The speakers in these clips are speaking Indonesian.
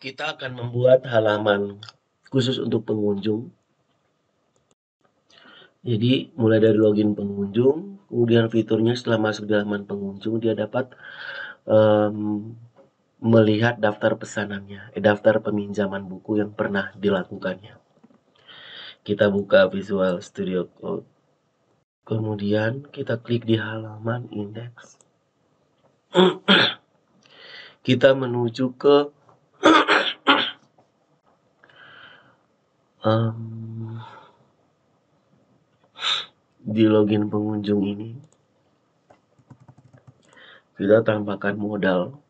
Kita akan membuat halaman khusus untuk pengunjung. Jadi mulai dari login pengunjung, kemudian fiturnya setelah masuk di halaman pengunjung dia dapat melihat daftar pesanannya, daftar peminjaman buku yang pernah dilakukannya. Kita buka Visual Studio Code. Kemudian kita klik di halaman indeks. Kita menuju ke di login pengunjung ini. Kita tambahkan modal.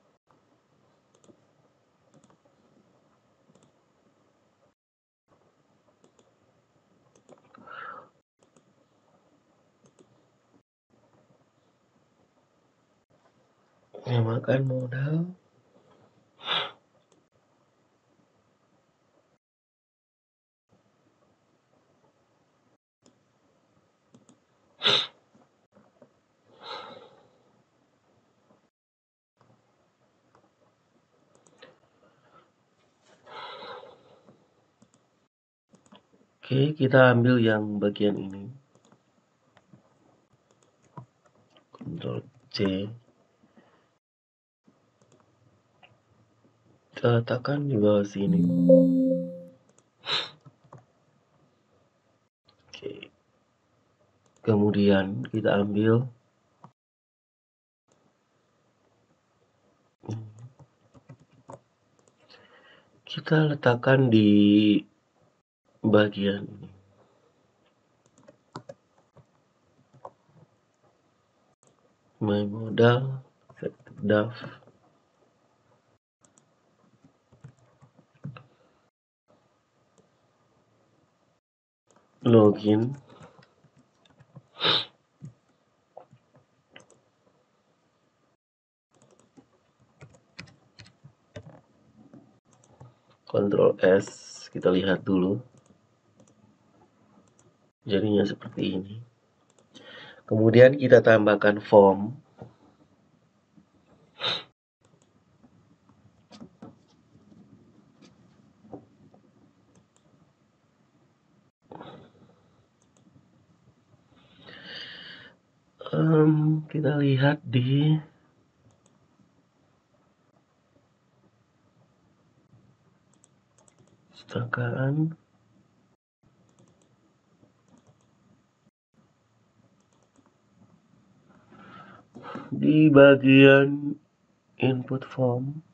Tambahkan modal. Oke, kita ambil yang bagian ini. Ctrl C. Kita letakkan di bawah sini. Oke. Kemudian kita ambil kita letakkan di bagian ini. My modal, set DAF. Login. Ctrl S, kita lihat dulu. Jadinya seperti ini. Kemudian kita tambahkan form. Kita lihat di pustakaan. Di bagian input form.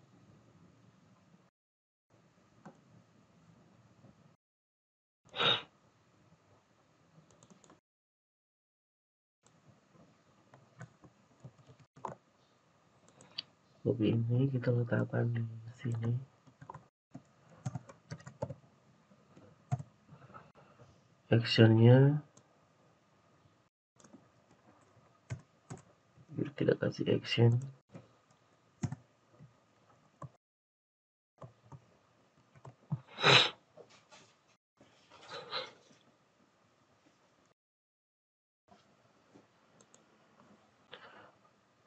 Copy ini kita letakkan di sini. Actionnya kita kasih action.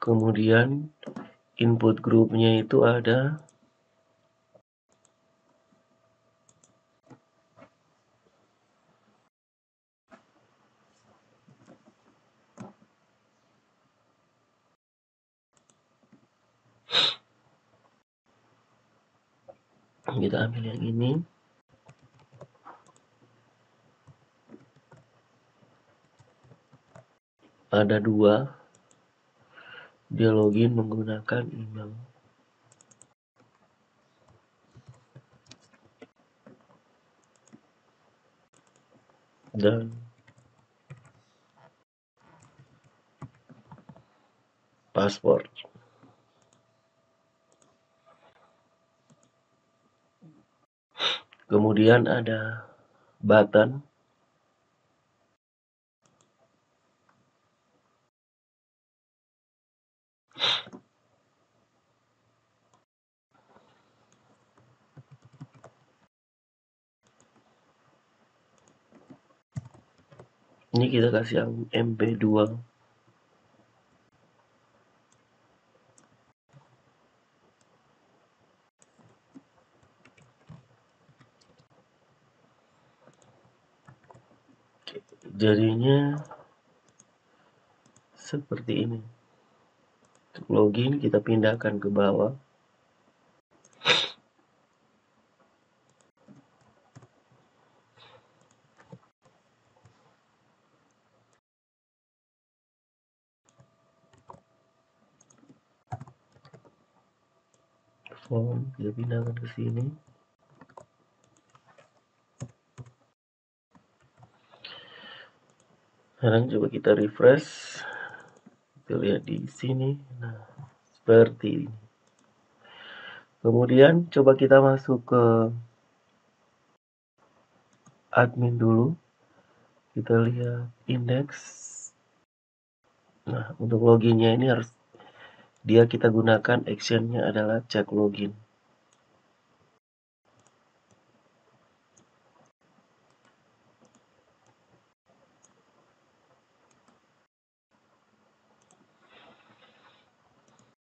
Kemudian input grupnya itu ada kita ambil yang ini. Ada dua. Dia login menggunakan email dan password. Kemudian ada button. Ini kita kasih yang MP2. Jadinya seperti ini. Untuk login kita pindahkan ke bawah. Form kita pindahkan ke sini. Sekarang coba kita refresh. Kita lihat di sini. Nah, seperti ini. Kemudian coba kita masuk ke admin dulu. Kita lihat index. Nah, untuk loginnya ini harus kita gunakan actionnya adalah cek login.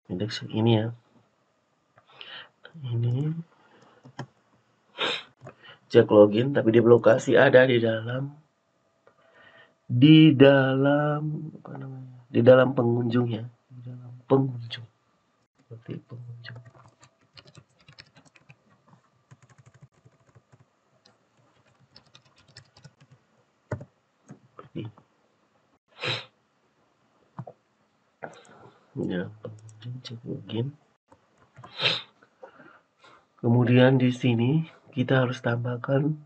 Index ini ya. Ini cek login, tapi di lokasi ada di dalam apa namanya? Di dalam pengunjung ya. Di dalam pengunjung. Seperti pengunjung. Seperti ya, pengunjung cek login. Kemudian di sini kita harus tambahkan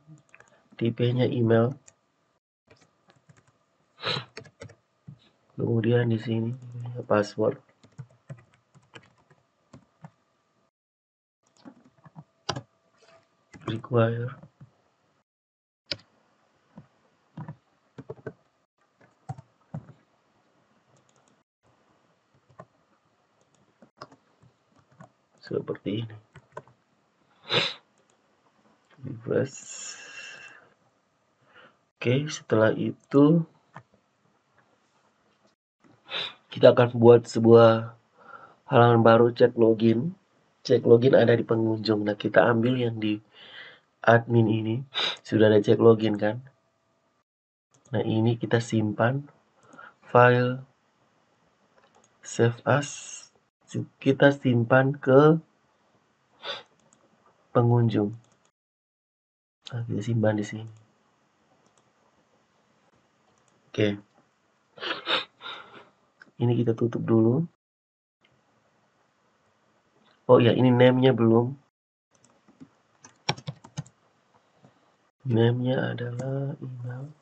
tipenya email. Kemudian di sini password. Require. Seperti ini. Refresh. Oke, setelah itu kita akan buat sebuah halaman baru cek login. Cek login ada di pengunjung. Nah, kita ambil yang di admin ini. Sudah ada cek login kan? Nah, ini kita simpan. File. Save as. Kita simpan ke pengunjung. Nah, kita simpan di sini. Oke. Ini kita tutup dulu. Oh ya, ini name-nya belum. Name-nya adalah email.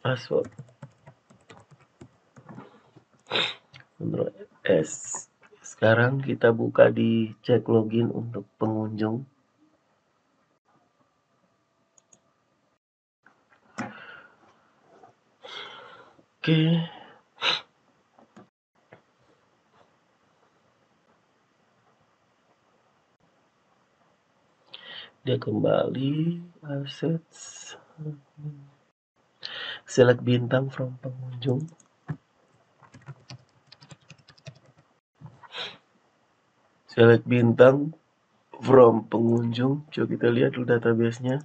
Password. Ctrl S. Sekarang kita buka di cek login untuk pengunjung. Oke. Dia kembali assets. Select bintang from pengunjung. Select bintang from pengunjung. Coba kita lihat dulu database-nya.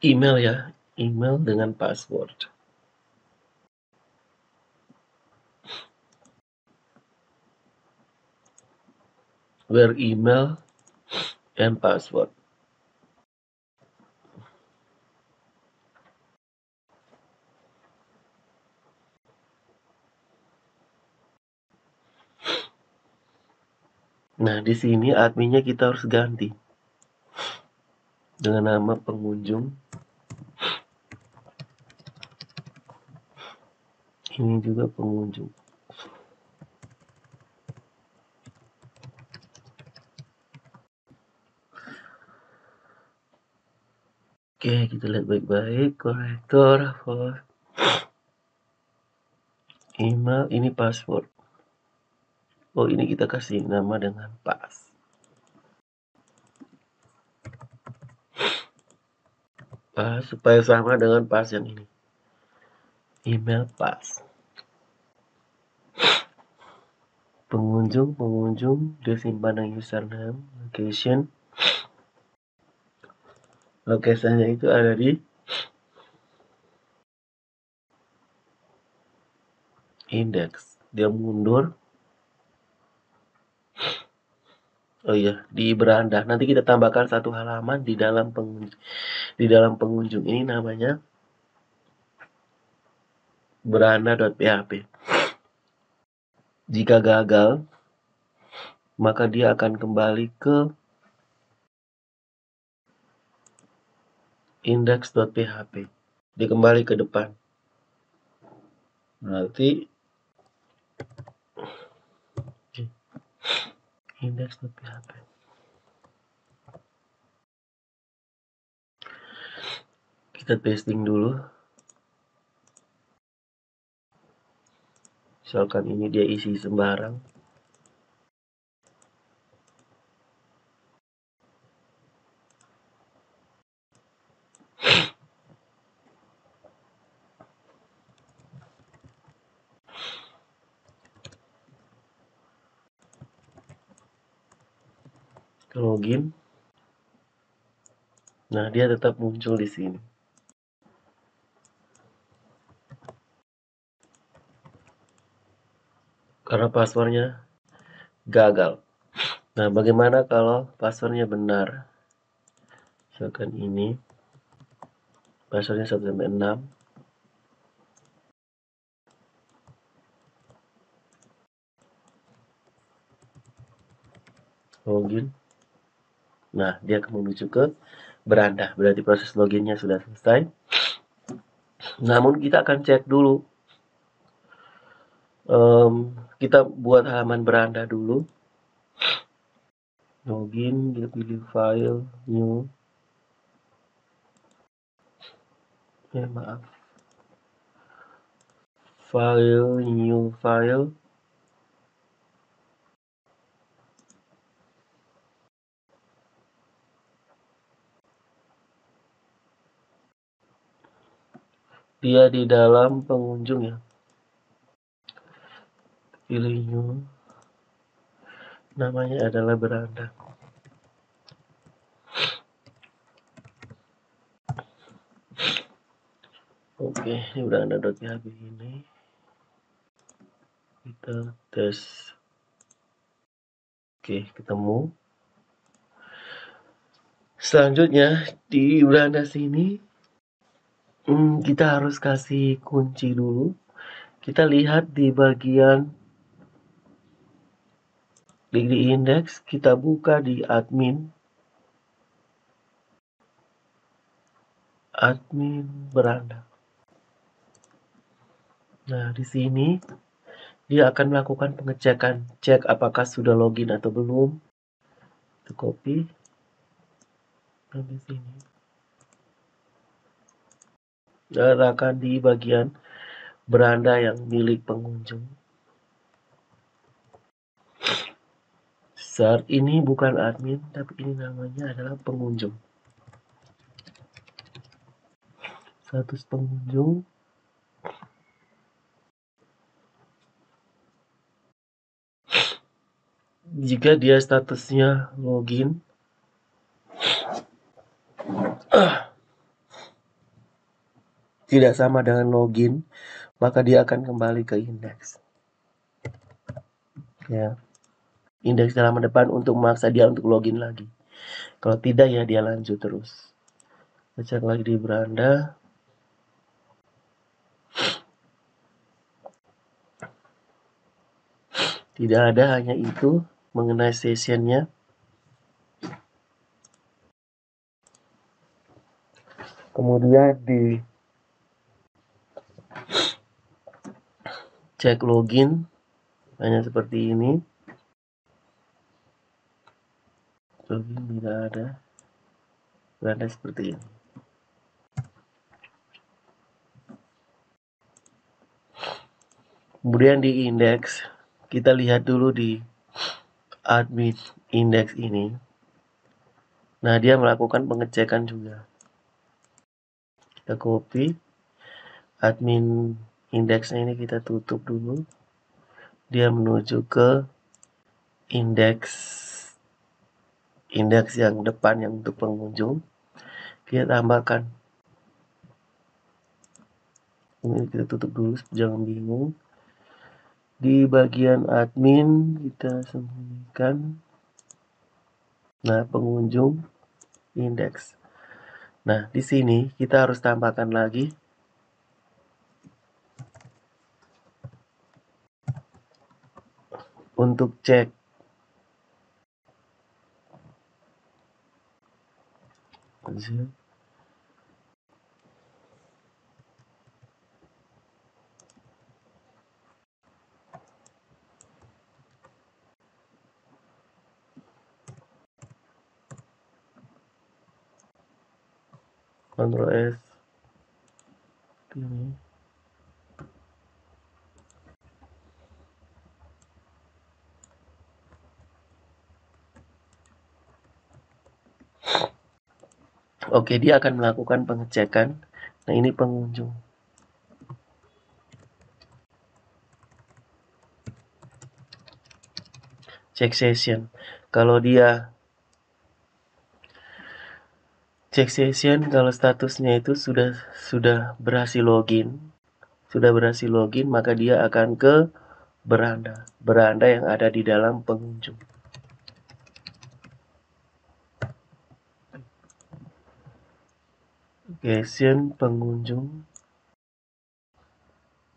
Email ya, email dengan password. Where email and password. Nah, di sini adminnya kita harus ganti dengan nama pengunjung. Ini juga pengunjung. Oke, kita lihat baik-baik. Korektor, email, ini password. Oh, ini kita kasih nama dengan pass. Pass supaya sama dengan pass yang ini. Email pass. Pengunjung, dia simpan dengan username, location. Lokasinya itu ada di index. Dia mundur. Oh iya, di beranda. Nanti kita tambahkan satu halaman di dalam pengunjung ini namanya beranda.php. Jika gagal, maka dia akan kembali ke index.php. Dia kembali ke depan. Berarti index.php. Kita pasting dulu. Misalkan ini dia isi sembarang. Login. Nah, dia tetap muncul di sini. Karena passwordnya gagal. Nah, bagaimana kalau passwordnya benar? Misalkan ini passwordnya 1-6. Login. Nah, dia akan menuju ke beranda. Berarti proses loginnya sudah selesai. Namun kita akan cek dulu. Kita buat halaman beranda dulu. Login, kita pilih file, new. Maaf. File, new file. Dia di dalam pengunjung ya. Pilih new. Namanya adalah beranda. Oke, ini beranda.php ini. Kita tes. Oke, ketemu. Selanjutnya di beranda sini kita harus kasih kunci dulu. Kita lihat di bagian di index, kita buka di admin beranda. Nah, di sini dia akan melakukan pengecekan, cek apakah sudah login atau belum. Itu copy di sini. Letakkan di bagian beranda yang milik pengunjung. Saat ini bukan admin, tapi ini namanya adalah pengunjung. Status pengunjung. Jika dia statusnya login, tidak sama dengan login, maka dia akan kembali ke indeks. Ya. Indeks halaman depan untuk memaksa dia untuk login lagi. Kalau tidak ya dia lanjut terus. Kita cek lagi di beranda. Tidak ada, hanya itu mengenai sessionnya. Kemudian di cek login, hanya seperti ini. Login tidak ada, beranda seperti ini. Kemudian di indeks kita lihat dulu di admin index ini. Nah, dia melakukan pengecekan juga. Kita copy admin indeksnya ini, kita tutup dulu. Dia menuju ke indeks yang depan yang untuk pengunjung. Kita tambahkan. Ini kita tutup dulu, jangan bingung. Di bagian admin kita sembunyikan. Nah, pengunjung indeks. Nah, di sini kita harus tambahkan lagi untuk cek Ctrl S ini. Oke, dia akan melakukan pengecekan. Nah, ini pengunjung. Cek session. Kalau dia cek session, kalau statusnya itu sudah berhasil login, maka dia akan ke beranda yang ada di dalam pengunjung. Session pengunjung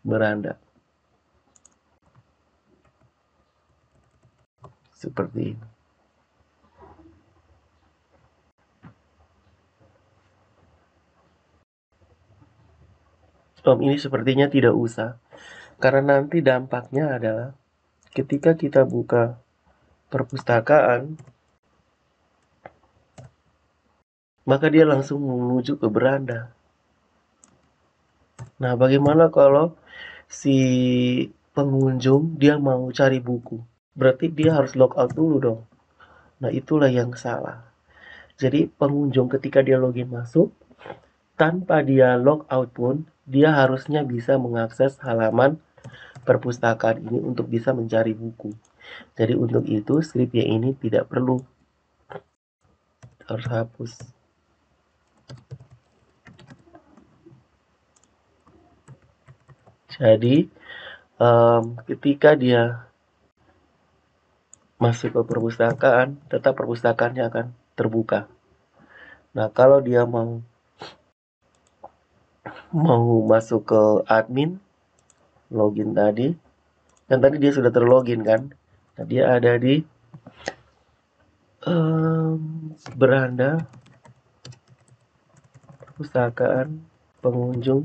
beranda. Seperti ini. Ini sepertinya tidak usah, karena nanti dampaknya adalah ketika kita buka perpustakaan, maka dia langsung menuju ke beranda. Nah, bagaimana kalau si pengunjung dia mau cari buku? Berarti dia harus logout dulu dong. Nah, itulah yang salah. Jadi pengunjung ketika dia login masuk, tanpa dia logout pun, dia harusnya bisa mengakses halaman perpustakaan ini untuk bisa mencari buku. Jadi untuk itu scriptnya ini tidak perlu, harus hapus. Jadi ketika dia masuk ke perpustakaan, tetap perpustakaannya akan terbuka. Nah, kalau dia mau masuk ke admin, login tadi, kan tadi dia sudah terlogin kan? Nah, dia ada di beranda perpustakaan pengunjung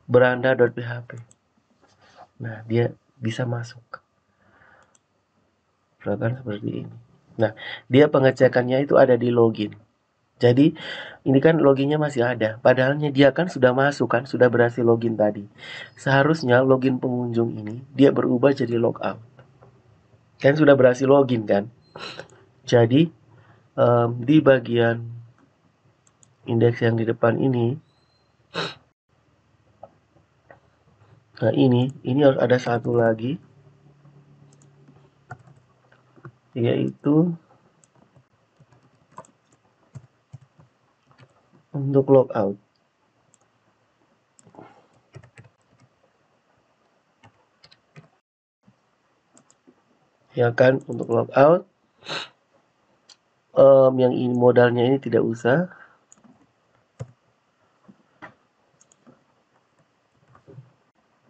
beranda.php. Nah, dia bisa masuk. Misalkan seperti ini. Nah, dia pengecekannya itu ada di login. Jadi, ini kan loginnya masih ada. Padahalnya dia kan sudah masuk kan, sudah berhasil login tadi. Seharusnya login pengunjung ini, dia berubah jadi logout. Kan sudah berhasil login kan. Jadi, di bagian indeks yang di depan ini, nah ini harus ada satu lagi, yaitu untuk logout. Ya kan, untuk logout, yang ini modalnya ini tidak usah.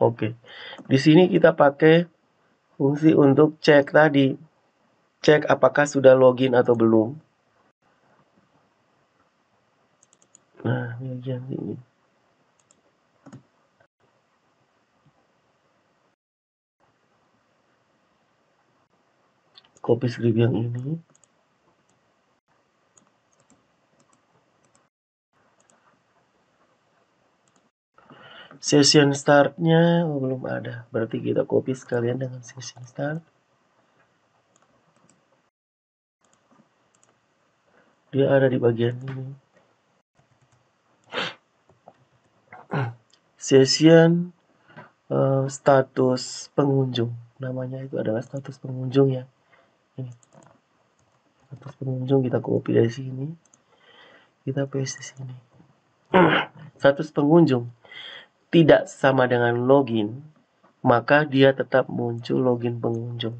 Oke, di sini kita pakai fungsi untuk cek tadi, cek apakah sudah login atau belum. Nah, bagian ini. Copy script yang ini. Session startnya belum ada, berarti kita copy sekalian dengan session start. Dia ada di bagian ini. Session status pengunjung, namanya itu adalah status pengunjung ya. Ini status pengunjung, kita copy dari sini, kita paste di sini. Status pengunjung tidak sama dengan login, maka dia tetap muncul login pengunjung.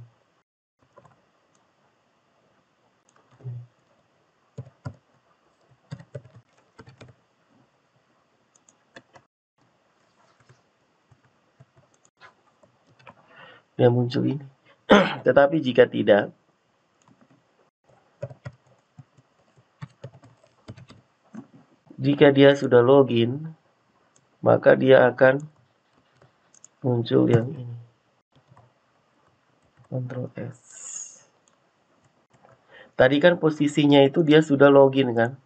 Dia muncul ini. Tetapi jika tidak, jika dia sudah login, maka dia akan muncul yang ini. Ctrl S. Tadi kan posisinya itu dia sudah login kan?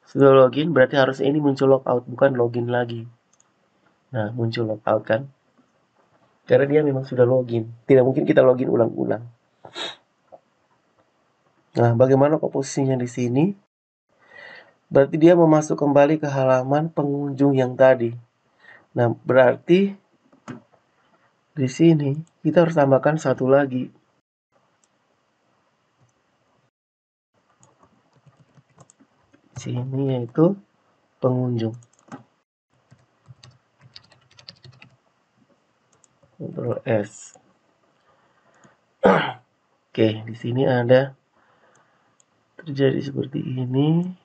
Sudah login berarti harus ini muncul logout, bukan login lagi. Nah, muncul logout kan? Karena dia memang sudah login. Tidak mungkin kita login ulang-ulang. Nah, bagaimana posisinya di sini? Berarti dia memasuk kembali ke halaman pengunjung yang tadi. Nah, berarti di sini kita harus tambahkan satu lagi. Sini yaitu pengunjung. Ctrl S. Oke, di sini ada terjadi seperti ini.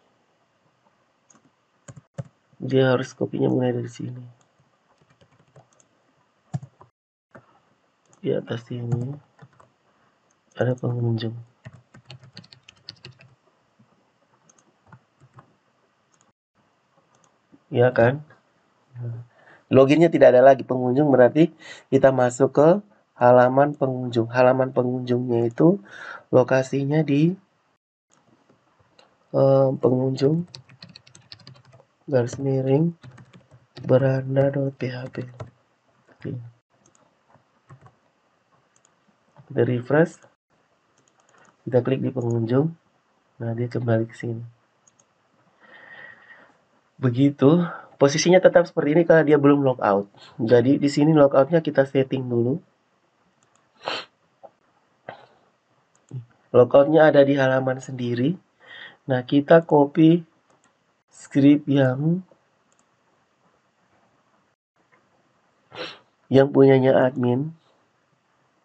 Dia harus kopinya mulai dari sini. Di atas ini ada pengunjung. Ya kan? Loginnya tidak ada lagi pengunjung, berarti kita masuk ke halaman pengunjung. Halaman pengunjungnya itu lokasinya di pengunjung garis miring beranda.php. Kita refresh, kita klik di pengunjung, nah dia kembali ke sini. Begitu, posisinya tetap seperti ini karena dia belum logout. Jadi di sini logoutnya kita setting dulu. Logoutnya ada di halaman sendiri. Nah, kita copy script yang punyanya admin.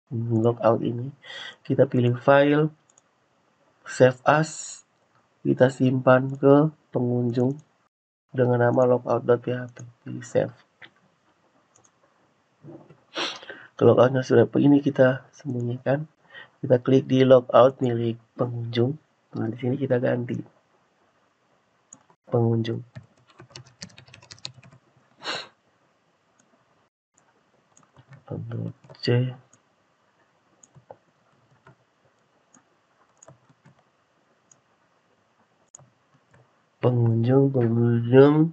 Logout ini. Kita pilih file, save as, kita simpan ke pengunjung dengan nama logout.php. Pilih save. Kalau logoutnya sudah begini kita sembunyikan. Kita klik di logout milik pengunjung. Nah, di sini kita ganti pengunjung. Ctrl C. Pengunjung.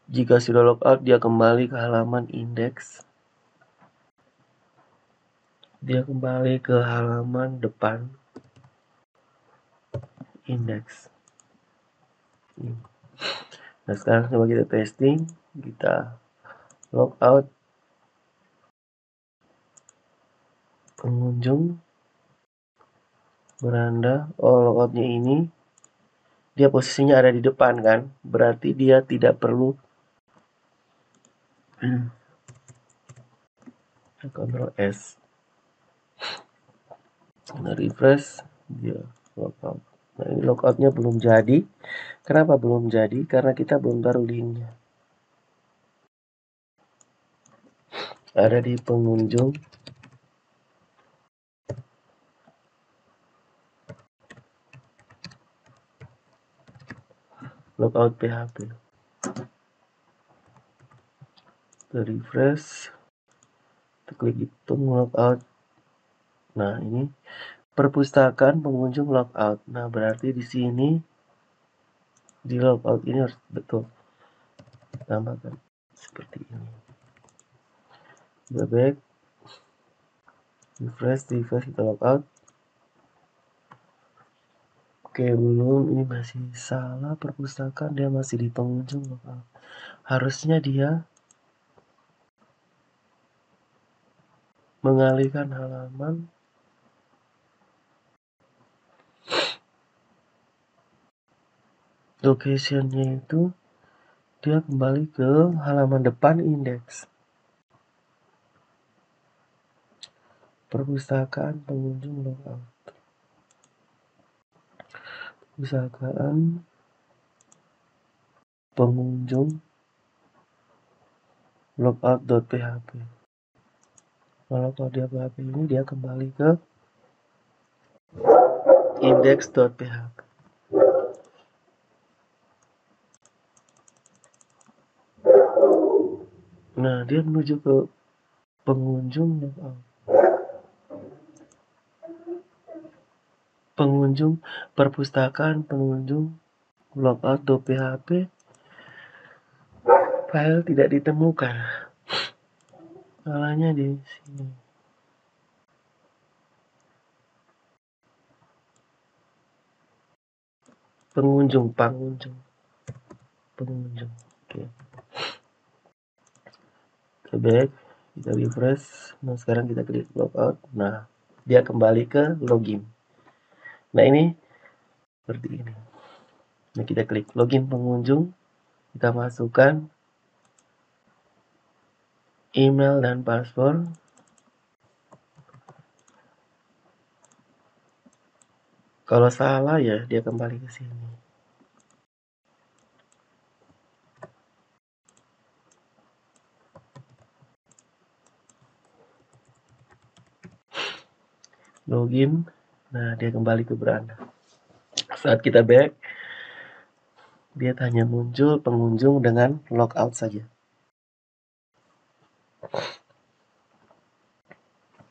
Jika sudah logout, dia kembali ke halaman indeks. Dia kembali ke halaman depan indeks. Nah, sekarang coba kita testing. Kita logout pengunjung beranda. Oh, logoutnya ini dia posisinya ada di depan kan, berarti dia tidak perlu Ctrl S. Nah, refresh, dia logout. Nah, ini logoutnya belum jadi. Kenapa belum jadi? Karena kita belum taruh linknya. Ada di pengunjung. Logout PHP. Kita refresh. Kita klik hitung logout. Nah, ini perpustakaan pengunjung logout. Nah, berarti di sini di logout ini harus betul tambahkan seperti ini. Kita back, refresh, kita logout. Oke, belum, ini masih salah perpustakaan, dia masih di pengunjung logout. Harusnya dia mengalihkan halaman locationnya itu dia kembali ke halaman depan indeks perpustakaan pengunjung logout, perpustakaan pengunjung logout.php. Kalau dia PHP ini dia kembali ke index.php. Nah, dia menuju ke pengunjung logout. Pengunjung perpustakaan pengunjung logout.php file tidak ditemukan. Salahnya di sini. Pengunjung. Oke. Kita back, kita refresh. Nah, sekarang kita klik logout. Nah, dia kembali ke login. Nah, ini seperti ini. Nah, kita klik login pengunjung. Kita masukkan email dan password. Kalau salah ya dia kembali ke sini. Login. Nah, dia kembali ke beranda. Saat kita back, dia hanya muncul pengunjung dengan logout saja.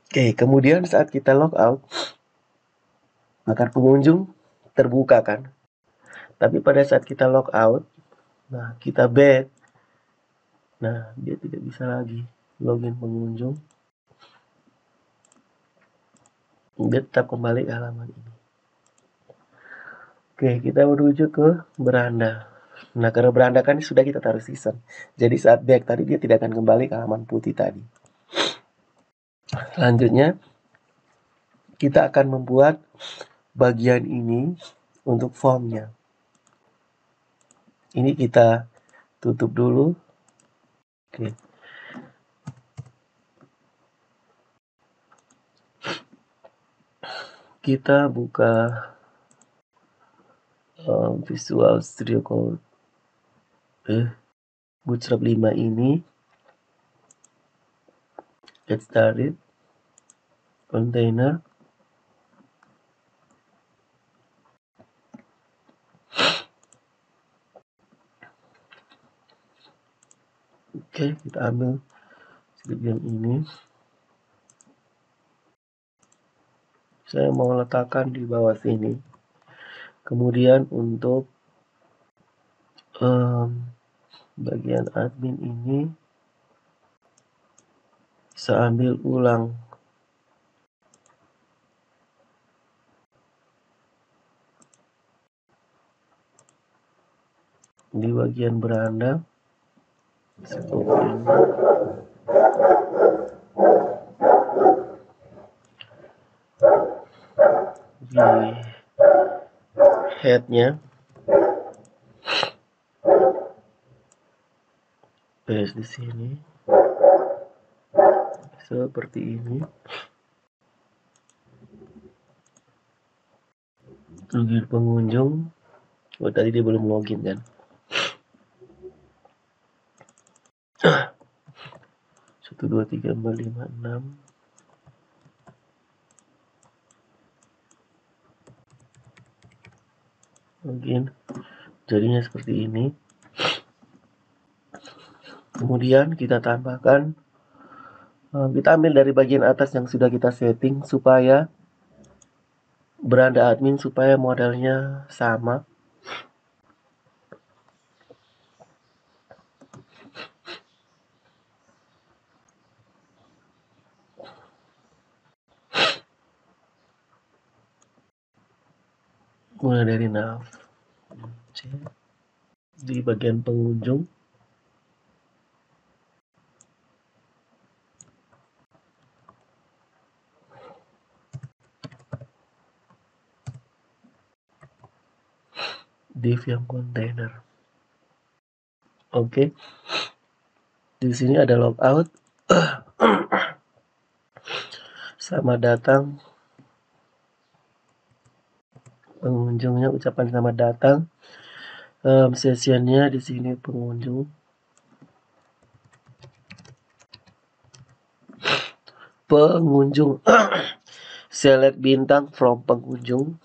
Oke, kemudian saat kita logout, maka pengunjung terbuka kan. Tapi pada saat kita logout, nah kita back, nah dia tidak bisa lagi login pengunjung. Dia tetap kembali ke halaman ini. Oke, kita menuju ke beranda. Nah, karena beranda kan sudah kita taruh season. Jadi saat back tadi dia tidak akan kembali ke halaman putih tadi. Selanjutnya, kita akan membuat bagian ini untuk formnya. Ini kita tutup dulu. Oke. Kita buka Visual Studio Code Bootstrap 5 ini. Get started. Container. Oke, kita ambil script yang ini. Saya mau letakkan di bawah sini. Kemudian untuk bagian admin ini bisa ambil ulang. Di bagian beranda seperti ini. Di headnya paste di sini seperti ini. Login pengunjung. Oh, tadi dia belum login kan. 1 2 3 4 5 6. Login. Jadinya seperti ini. Kemudian kita tambahkan, kita ambil dari bagian atas yang sudah kita setting supaya beranda admin supaya modelnya sama. mulai dari nav C di bagian pengunjung. Div yang kontainer. Oke. Di sini ada logout. Selamat datang. Pengunjungnya ucapan selamat datang. Sessionnya di sini pengunjung. Select bintang from pengunjung.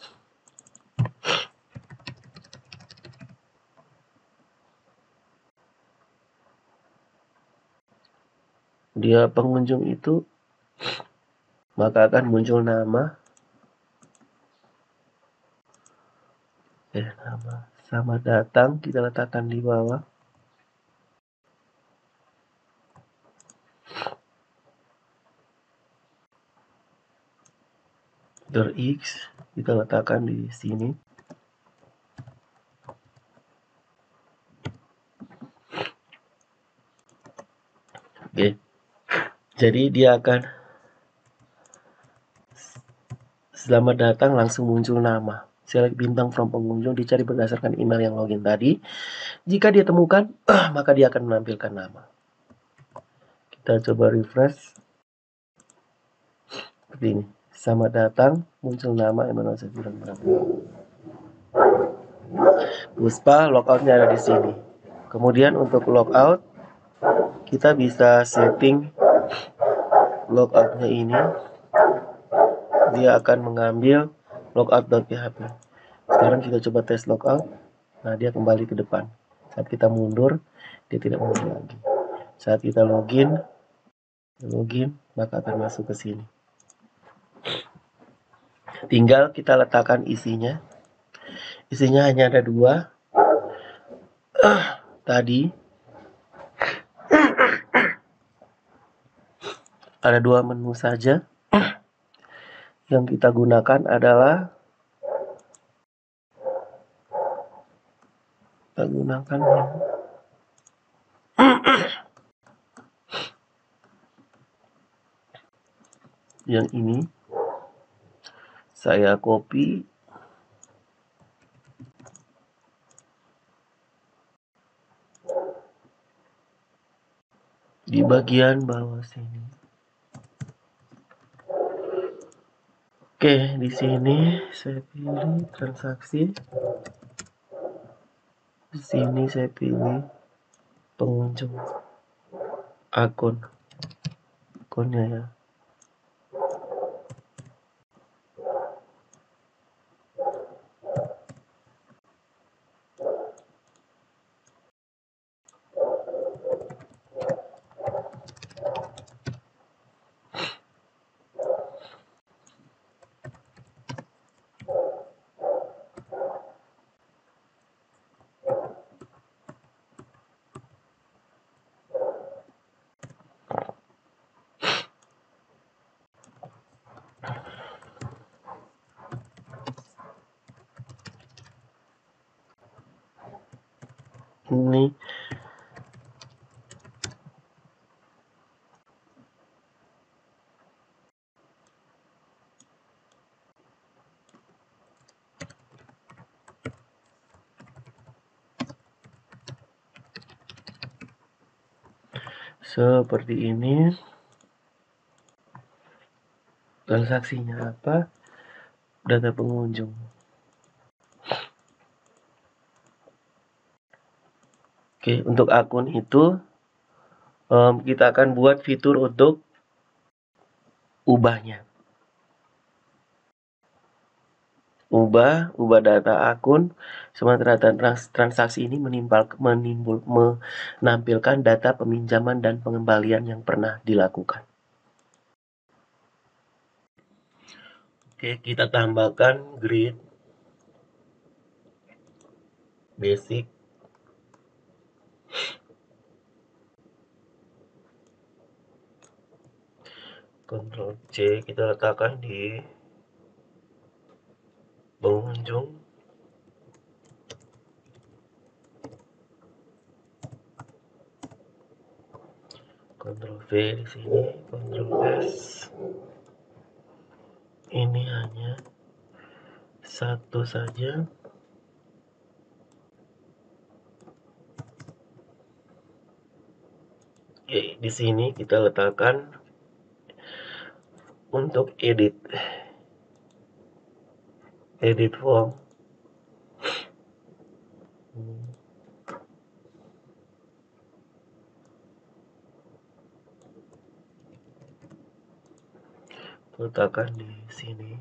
Dia pengunjung itu, maka akan muncul nama. Nama selamat datang kita letakkan di bawah. X kita letakkan di sini. Oke. Jadi dia akan selamat datang langsung muncul nama. Select bintang from pengunjung dicari berdasarkan email yang login tadi. Jika dia temukan, maka dia akan menampilkan nama. Kita coba refresh. Seperti ini. Selamat datang, muncul nama Emmanuel Setiawan. Puspa, logoutnya ada di sini. Kemudian untuk logout, kita bisa setting logoutnya ini. Dia akan mengambil logout.php. Sekarang kita coba tes logout. Nah, dia kembali ke depan. Saat kita mundur, dia tidak muncul lagi. Saat kita login, maka akan masuk ke sini. Tinggal kita letakkan isinya. Isinya hanya ada 2. Tadi ada 2 menu saja. Yang kita gunakan adalah yang ini. Saya copy. Di bagian bawah sini. Oke, di sini saya pilih transaksi. Di sini saya pilih pengunjung akunnya ya. Ini seperti ini. Transaksinya apa? Data pengunjung. Oke, untuk akun itu kita akan buat fitur untuk ubahnya. Ubah data akun. Sementara transaksi ini menampilkan data peminjaman dan pengembalian yang pernah dilakukan. Oke, kita tambahkan grid basic. Ctrl C kita letakkan di pengunjung. Ctrl V di sini, Ctrl S. Ini hanya satu saja. Oke, di sini kita letakkan untuk edit form. Letakkan di sini.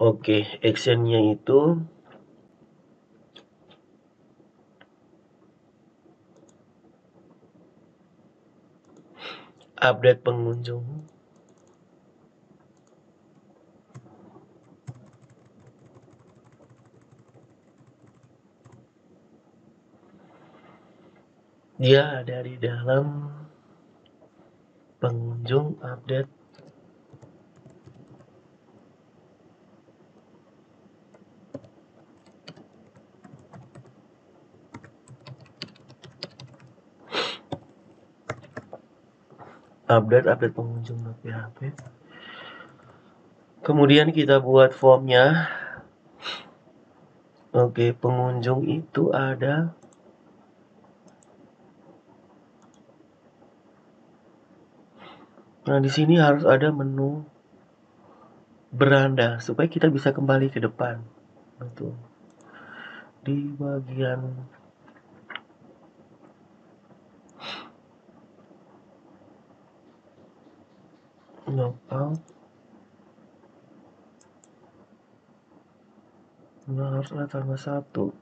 Oke, actionnya itu update pengunjung. Dia ada di dalam pengunjung update. Update pengunjung.php. Kemudian kita buat formnya. Oke, pengunjung itu ada Nah, di sini harus ada menu beranda supaya kita bisa kembali ke depan. Betul. Di bagian logout, nah, harus ada tambah 1.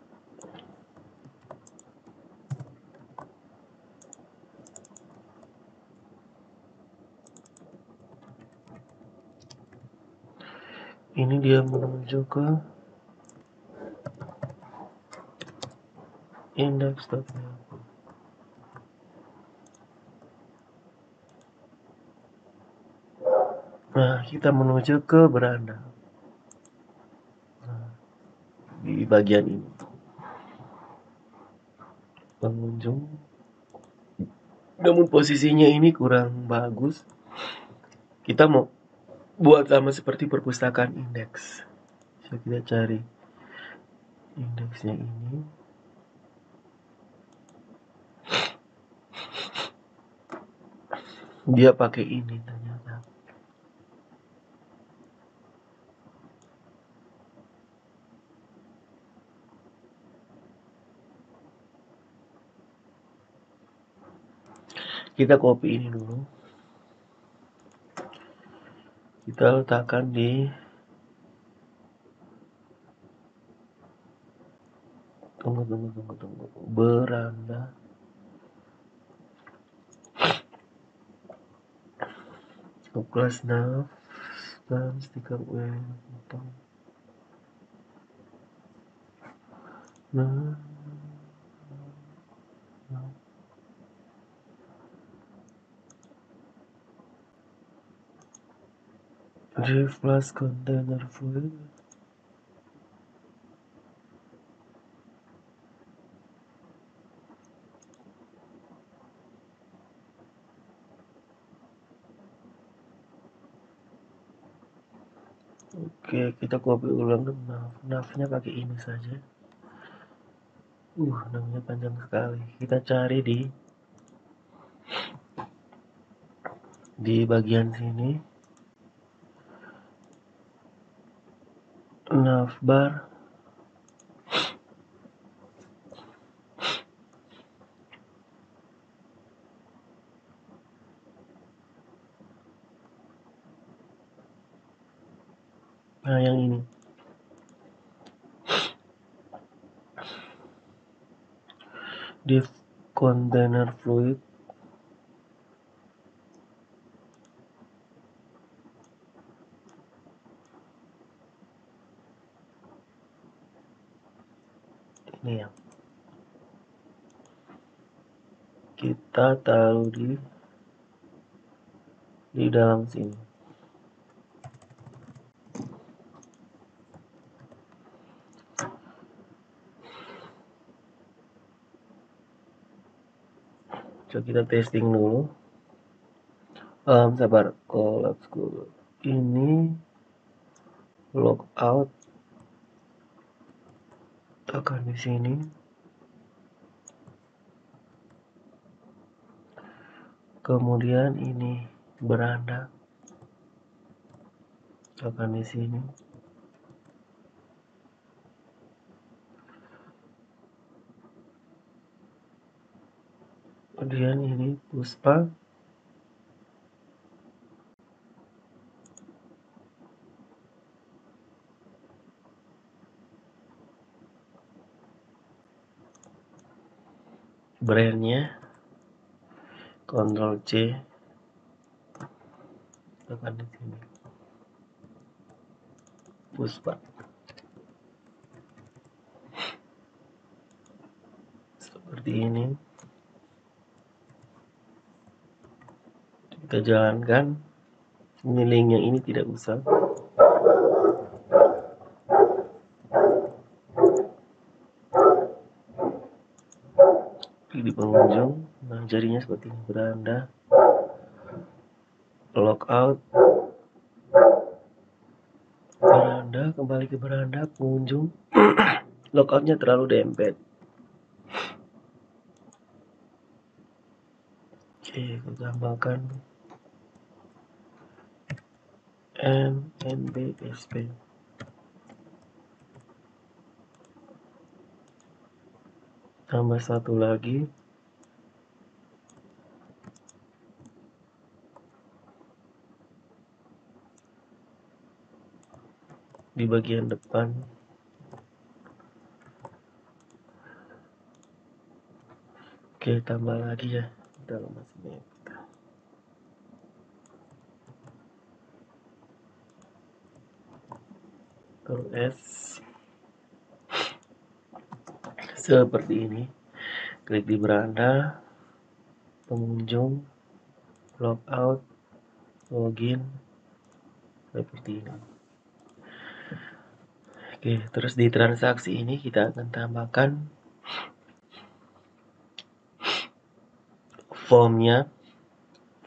Ini dia menuju ke index.php. Nah, kita menuju ke beranda. Nah, di bagian ini. Pengunjung. Namun posisinya ini kurang bagus. Kita mau buat sama seperti perpustakaan indeks. So, kita cari indeksnya ini. Dia pakai ini ternyata. Kita copy ini dulu. Kita letakkan di tunggu beranda. Kelas nav dan stiker button. Nah, div plus container fluid. Oke, kita copy ulang nav-nya pakai ini saja. Namanya panjang sekali. Kita cari di bagian sini. Navbar. Nah, yang ini. Div container fluid. Ini yang kita taruh di dalam sini. Coba kita testing dulu. Sabar, collapse dulu. Ini logout, tekan di sini. Kemudian ini beranda, tekan di sini. Kemudian ini Puspa. Brandnya Ctrl C, tekan di sini. Puspa. Seperti ini. Kita jalankan. Ini link yang ini tidak usah. Klik di pengunjung. Nah, jadinya seperti ini, beranda. Logout. Beranda, kembali ke beranda, pengunjung. Logoutnya terlalu dempet. Oke, kita tambahkan NBSP. Tambah satu lagi. Di bagian depan. Oke, tambah lagi ya. Dalam masih Ctrl S. Seperti ini. Klik di beranda, pengunjung, logout, login, seperti ini. Oke, terus di transaksi ini kita akan tambahkan formnya.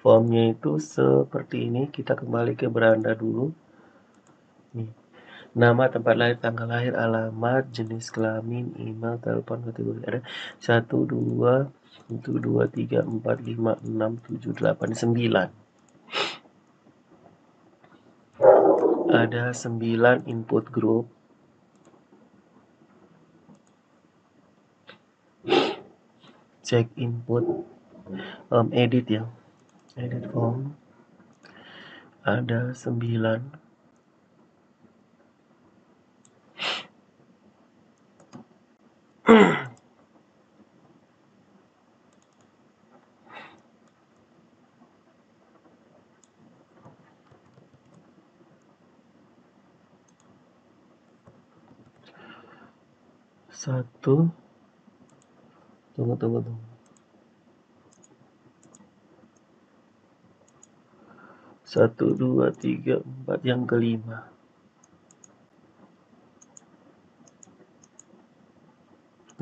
Formnya itu seperti ini. Kita kembali ke beranda dulu. Nih. Nama, tempat lahir, tanggal lahir, alamat, jenis kelamin, email, telepon, kategori ada 1, 2, 1, 2, 3, 4, 5, 6, 7, 8, 9. Ada 9 input group. Cek input, edit ya, edit form. Ada 9. Satu, tunggu. 1, 2, 3, 4, yang kelima.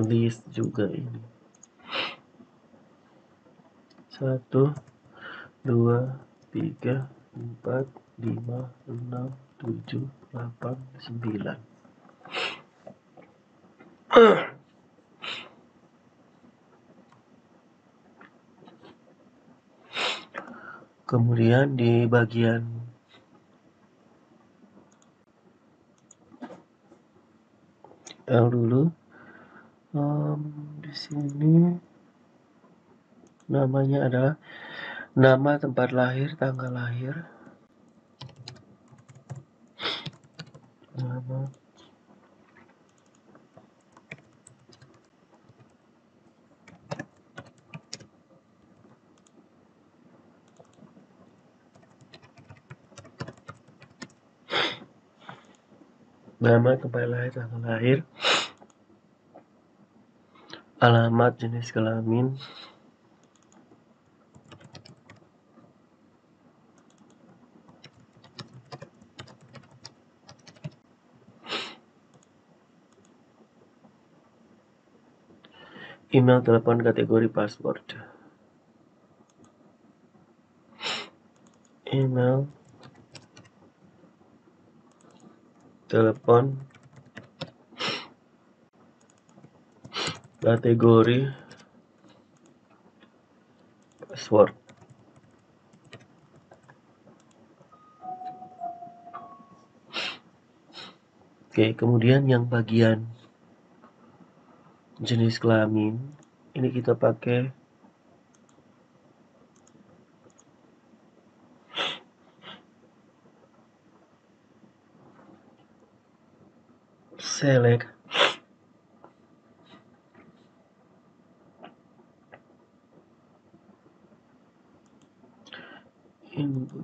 List juga ini. 1, 2, 3, 4, 5, 6, 7, 8, 9. Kemudian di bagian L dulu, di sini namanya adalah nama, tempat lahir, tanggal lahir, nama, tempat lahir, tanggal lahir, alamat, jenis kelamin, email, telepon, kategori password. email, telepon, kategori, password. Oke, kemudian yang bagian jenis kelamin ini kita pakai select input.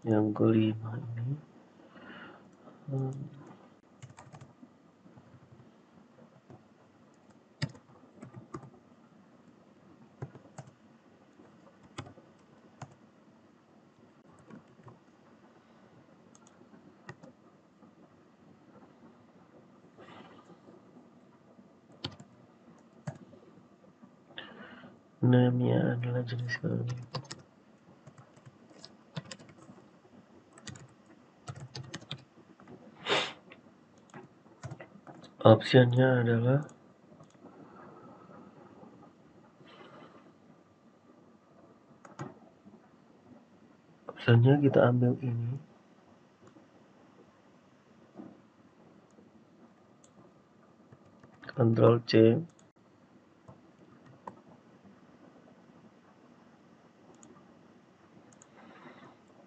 Yang kelima ini namanya adalah jenis kelamin. Optionnya adalah kita ambil ini, Ctrl C,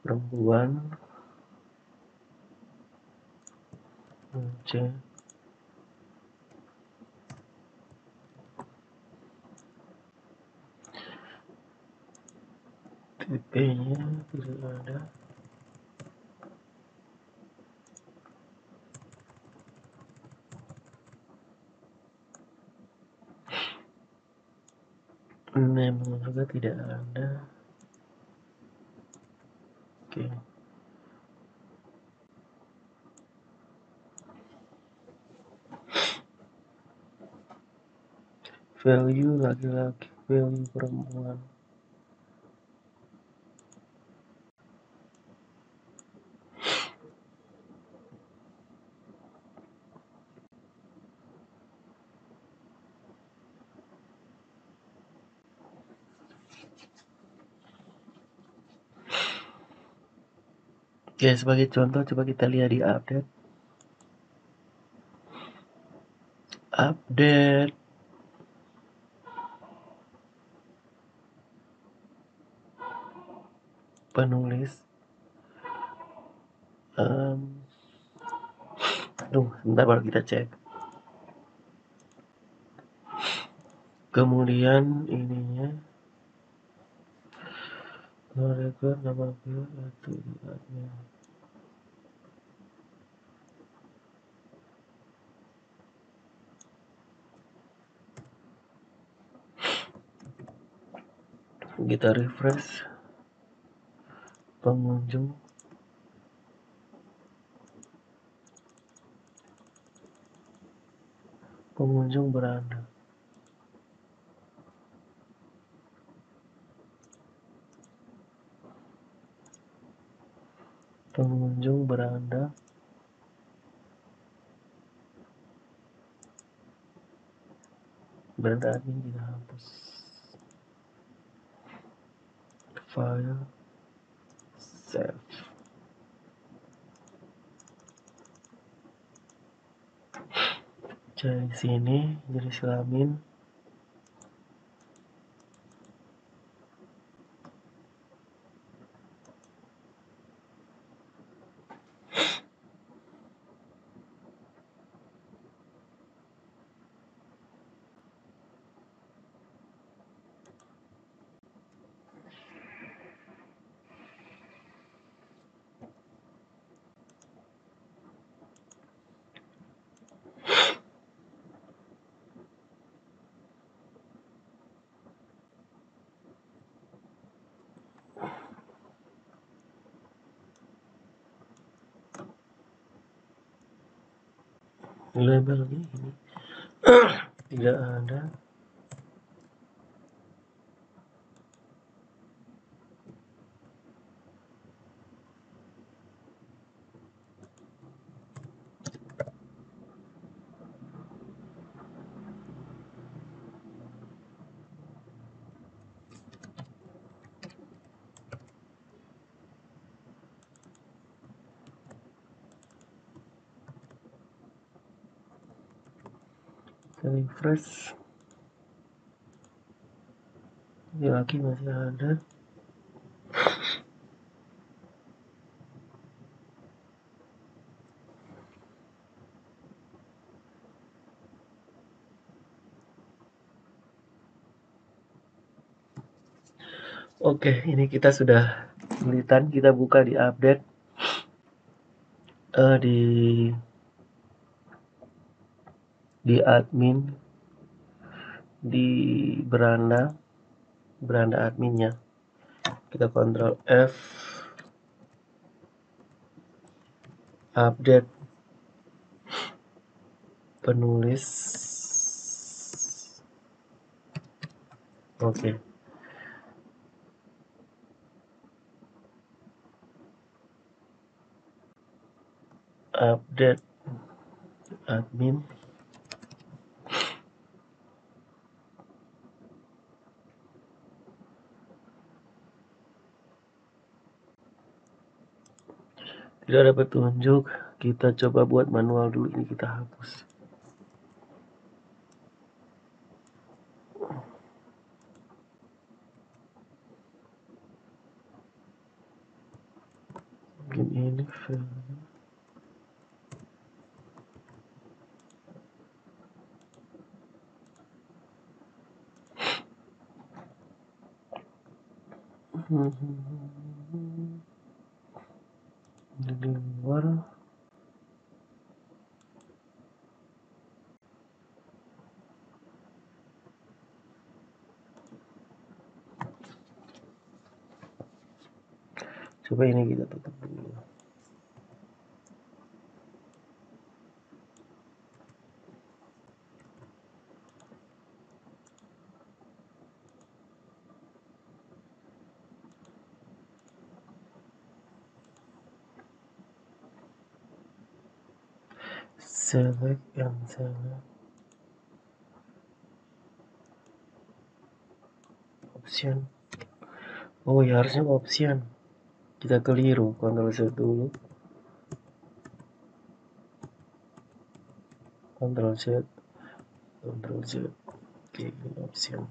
perempuan, C, tipenya tidak ada. Name juga tidak ada. Oke. Value laki-laki, value perempuan. Oke, sebagai contoh coba kita lihat di update. Update. Penulis. Sebentar baru kita cek. Kemudian ininya record nama gue itu admin. Kita refresh pengunjung beranda. Pengunjung beranda. Beranda admin kita hapus. File save. Cari sini jenis kelamin. Labelnya ini Tidak ada. Refresh. Ini lagi masih ada. Oke, ini kita sudah kesulitan. Kita buka di update di admin, di beranda adminnya. Kita Ctrl F, update penulis. Oke. Update admin. Tidak ada petunjuk. Kita coba buat manual dulu. Ini kita hapus. Mungkin ini filenya. Di luar. Coba ini kita tutup dulu. Select yang select. Option. Oh ya, harusnya option. Kita keliru. Ctrl Z dulu. Ctrl Z. Ctrl Z. Oke, ini option.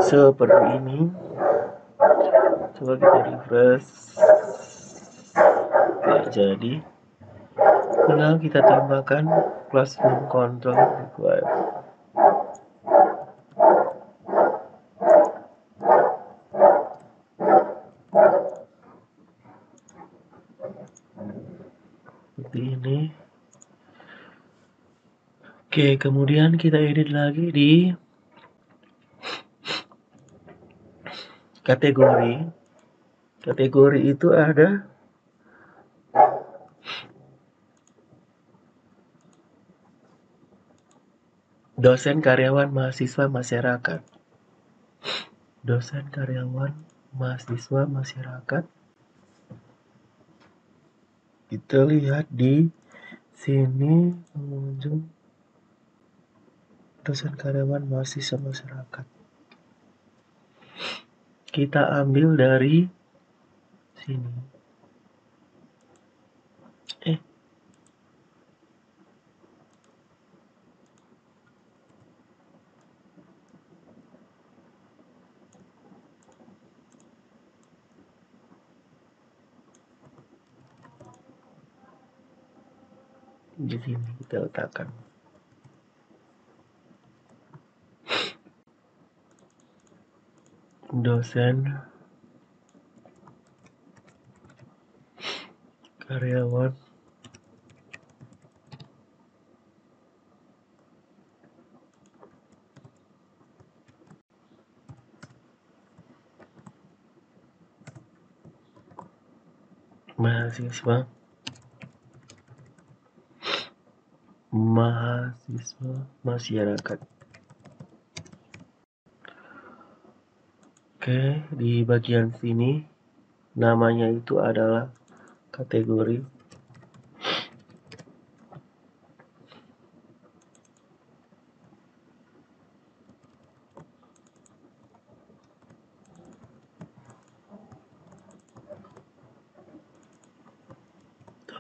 Seperti ini. Coba kita refresh. Tidak jadi. Tinggal kita tambahkan plus name control required. Seperti ini. Oke, kemudian kita edit lagi di kategori. Kategori itu ada dosen, karyawan, mahasiswa, masyarakat. Dosen, karyawan, mahasiswa, masyarakat. Kita lihat di sini pengunjung, dosen, karyawan, mahasiswa, masyarakat. Kita ambil dari sini. Di sini kita letakkan. Dosen, karyawan, mahasiswa, masyarakat. Oke, di bagian sini namanya itu adalah kategori.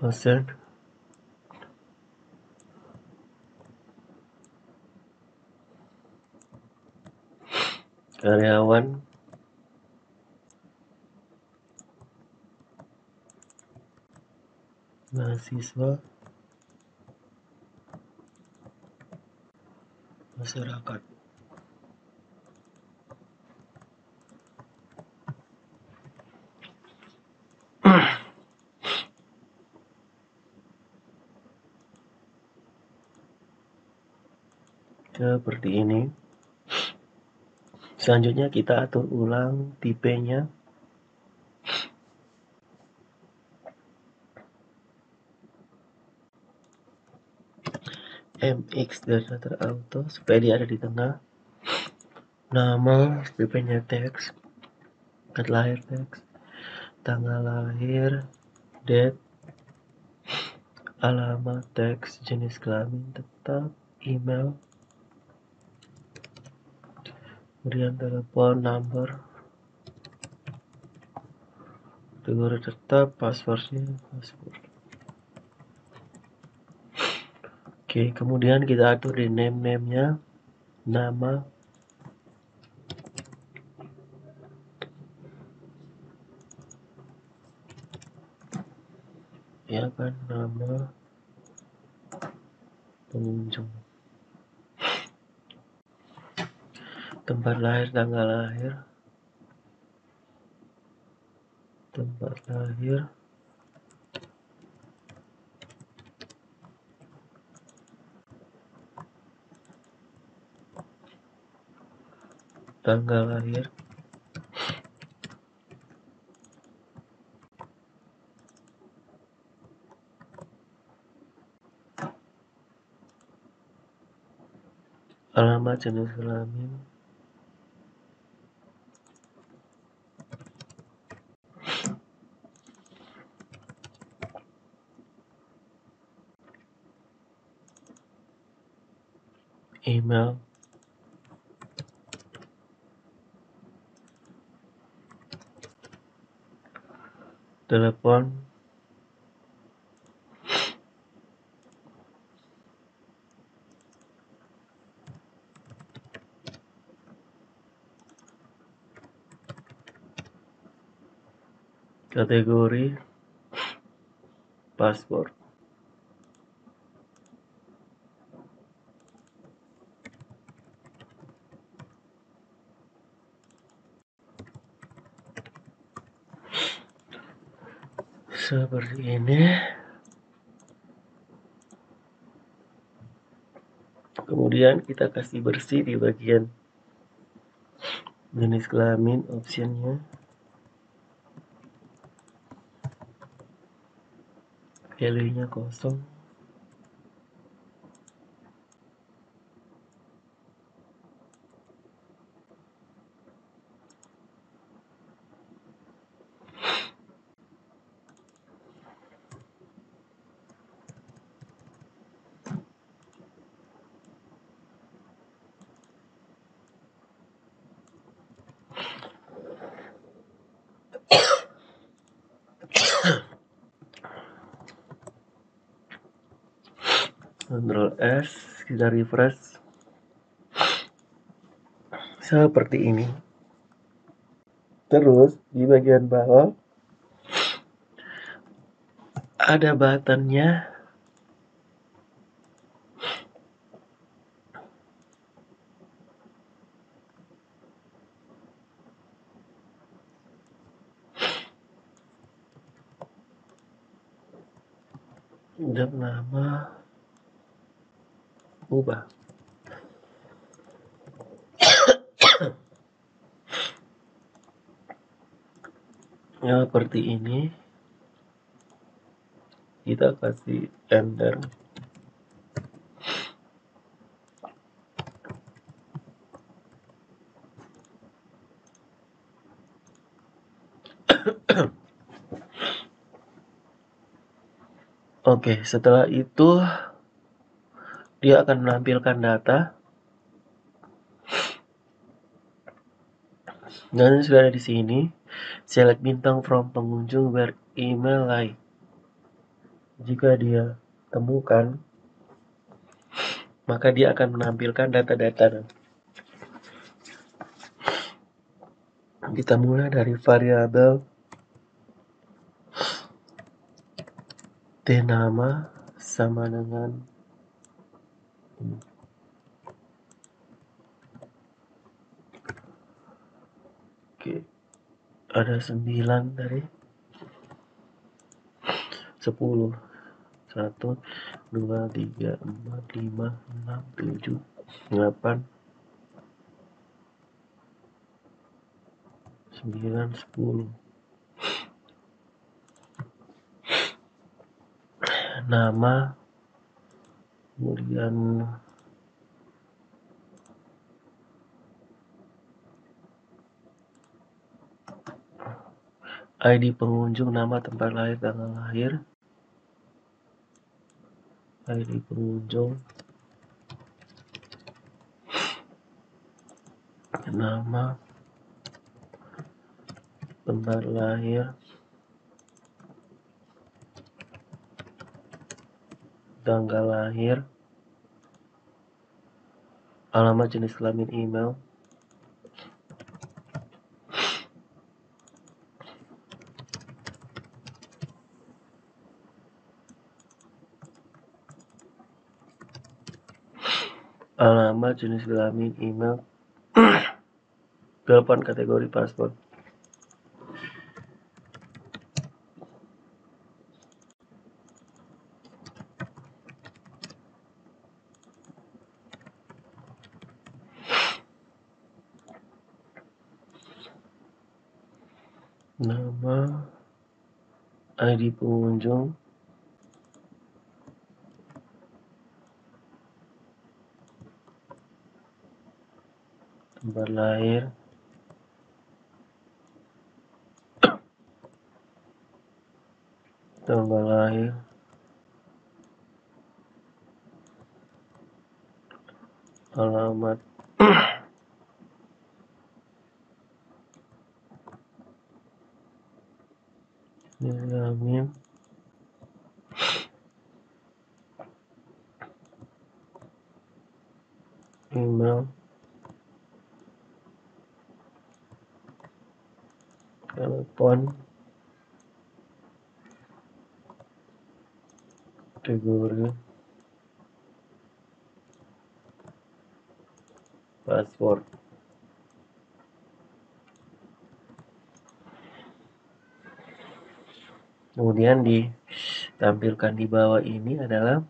Dosen, karyawan, mahasiswa, masyarakat. Seperti ini. Selanjutnya kita atur ulang tipenya. MX dan data auto supaya dia ada di tengah. Nama, tipenya teks, tanggal lahir teks, tanggal lahir, date, alamat teks, jenis kelamin tetap, email, kemudian telepon, number, kategori tetap, passwordnya, password. Oke, kemudian kita atur di name-nya, nama, ya kan, nama pengunjung, tempat lahir, tanggal lahir, tempat lahir, tanggal lahir, alamat, jenis kelamin, email, telepon, kategori, paspor. Seperti ini. Kemudian kita kasih bersih di bagian jenis kelamin optionnya, value-nya kosong. Ctrl S, kita refresh. Seperti ini. Terus di bagian bawah ada buttonnya. dan nama ubah ya seperti ini. Kita kasih enter. Oke, setelah itu dia akan menampilkan data dan sudah ada di sini. Select bintang from pengunjung where email like. Jika dia temukan, maka dia akan menampilkan data-data. Kita mulai dari variabel t nama sama dengan ini. Oke, ada 9 dari 10. 1, 2, 3, 4, 5, 6, 7, 8, 9, 10. Nama, kemudian ID pengunjung, nama, tempat lahir, tanggal lahir. ID pengunjung, nama, tempat lahir, tanggal lahir, alamat, jenis kelamin, email. Alamat, jenis kelamin, email, telepon, kategori paspor. Nama, ID pengunjung, tempat lahir, tanggal lahir, alamat, kelamin, email, telepon, kategori paspor. Kemudian ditampilkan di bawah ini adalah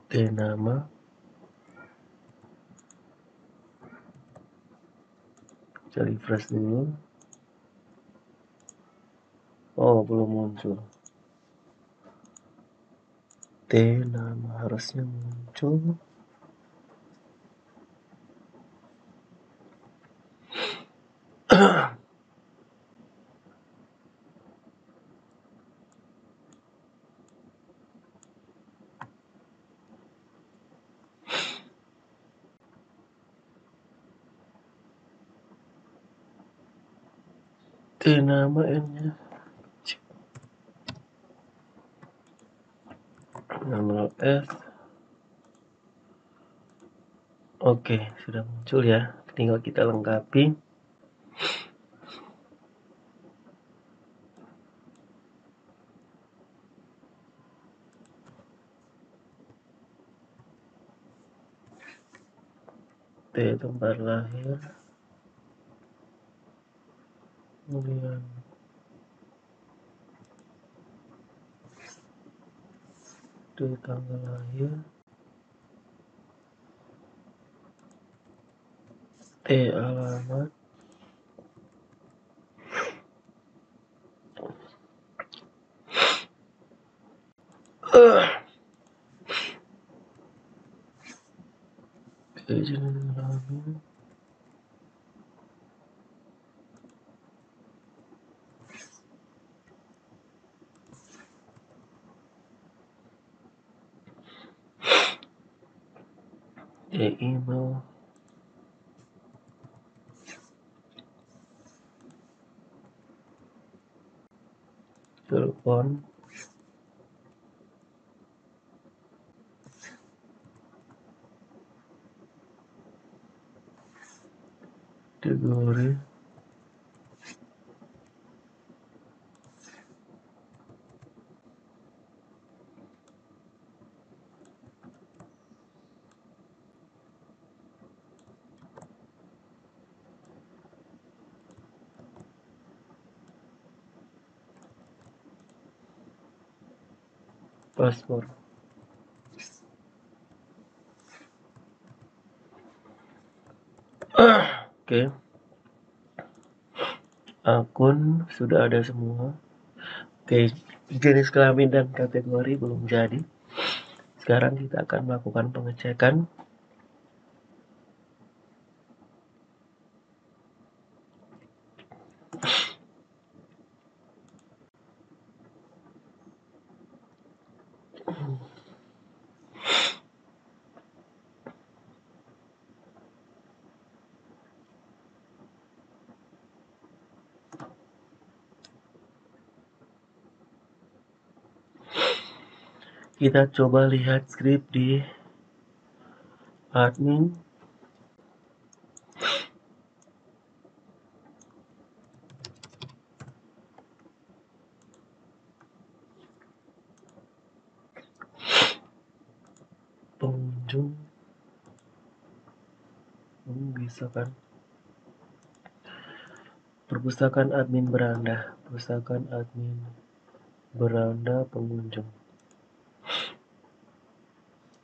T nama, saya refresh dulu. Oh, belum muncul. T nama harusnya muncul. T nama N-nya. Nama S. Oke, sudah muncul ya. Tinggal kita lengkapi. T tempat lahir, kemudian di tanggal lahir, alamat, jenis kelamin, email, telepon, kategori, paspor. Oke, akun sudah ada semua. Oke, jenis kelamin dan kategori belum jadi. Sekarang kita akan melakukan pengecekan. Kita coba lihat skrip di admin. Pengunjung bisa kan, perpustakaan admin beranda, perpustakaan admin beranda, pengunjung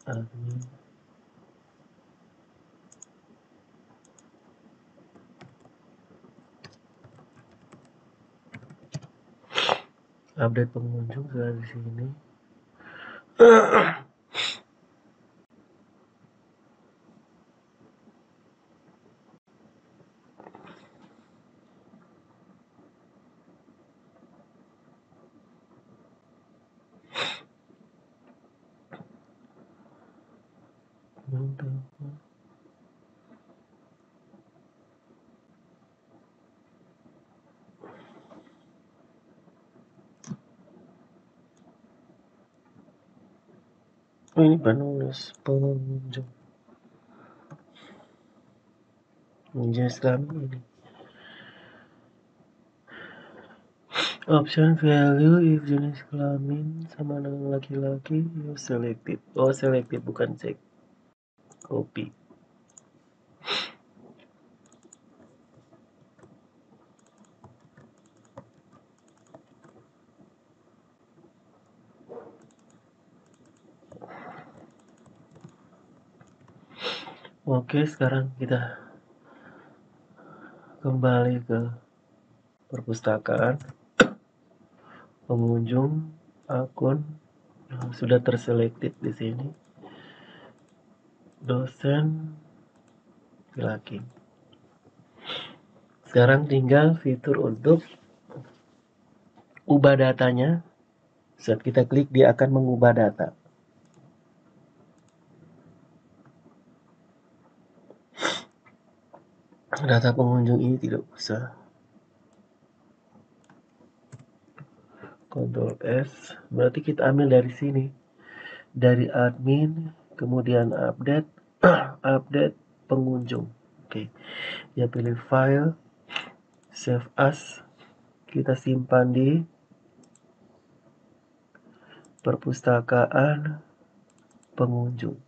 admin, update pengunjung sudah di sini. Oh, ini penulis pengunjung. Jenis kelamin ini. Option value if jenis kelamin sama dengan laki-laki, you selected. Oh, selected bukan check. Copy. Oke, sekarang kita kembali ke perpustakaan. Pengunjung akun sudah terselected di sini. Dosen laki. Sekarang tinggal fitur untuk ubah datanya. Saat kita klik, dia akan mengubah data. Data pengunjung ini tidak usah. Ctrl S, berarti kita ambil dari sini, dari admin, kemudian update, update pengunjung. Oke, ya pilih file, save as, kita simpan di perpustakaan pengunjung,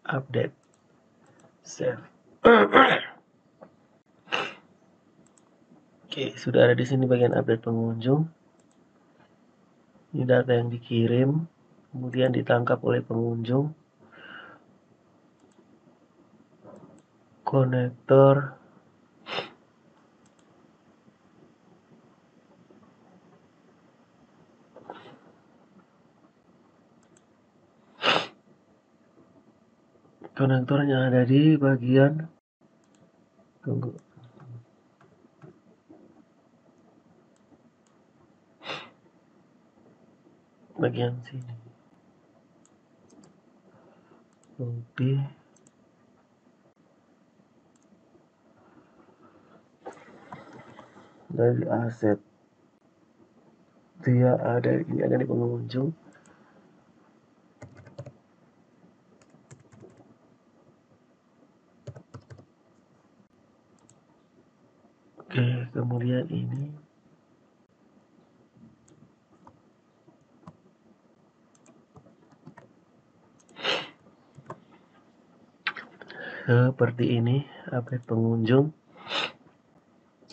update, save. Oke, Oke, sudah ada di sini bagian update pengunjung. Ini data yang dikirim, kemudian ditangkap oleh pengunjung. Konektor konektornya ada di bagian tunggu. Bagian sini. Copy. Dari aset. Dia ada ini ada di pengunjung. Oke, kemudian ini seperti ini update pengunjung,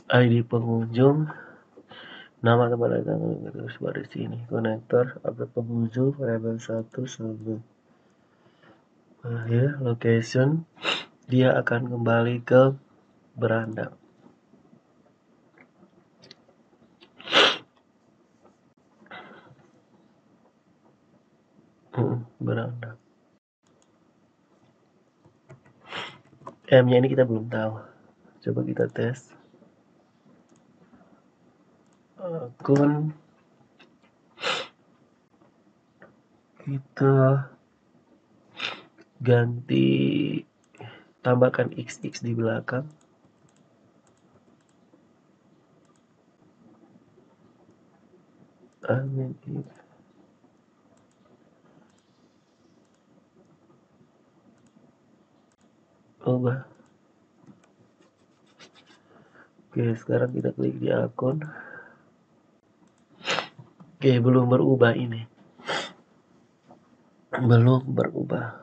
ID pengunjung, nama tempat datang terus baris sini, konektor update pengunjung variabel 1 sampai akhir location. Dia akan kembali ke beranda. Beranda. M-nya ini kita belum tahu. Coba kita tes. Akun kita ganti, tambahkan XX di belakang. Amin. Ubah. Oke, sekarang kita klik di akun. Oke, belum berubah ini. Belum berubah.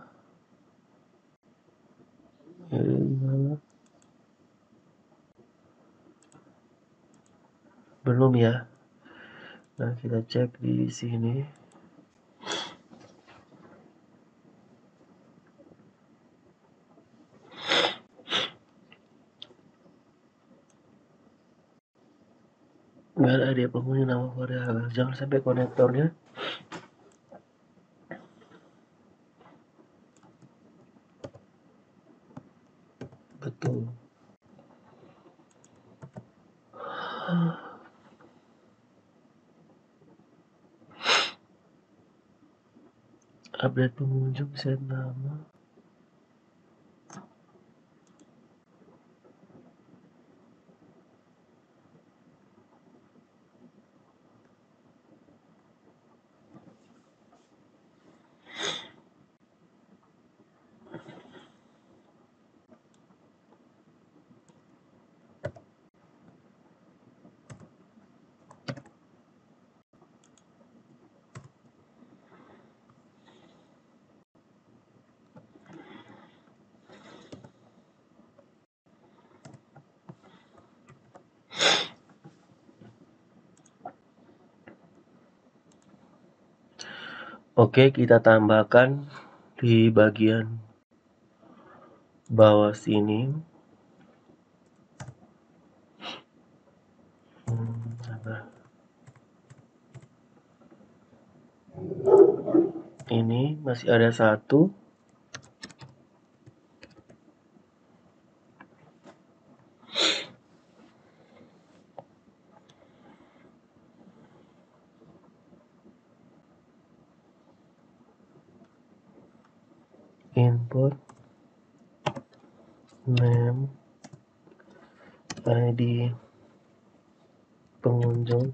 Belum ya. Nah, kita cek di sini. Nggak ada dia penghuni nama variabel. Jangan sampai konektornya betul. Update pengunjung, set nama. Oke, kita tambahkan di bagian bawah sini. Ini masih ada satu. Input name ID pengunjung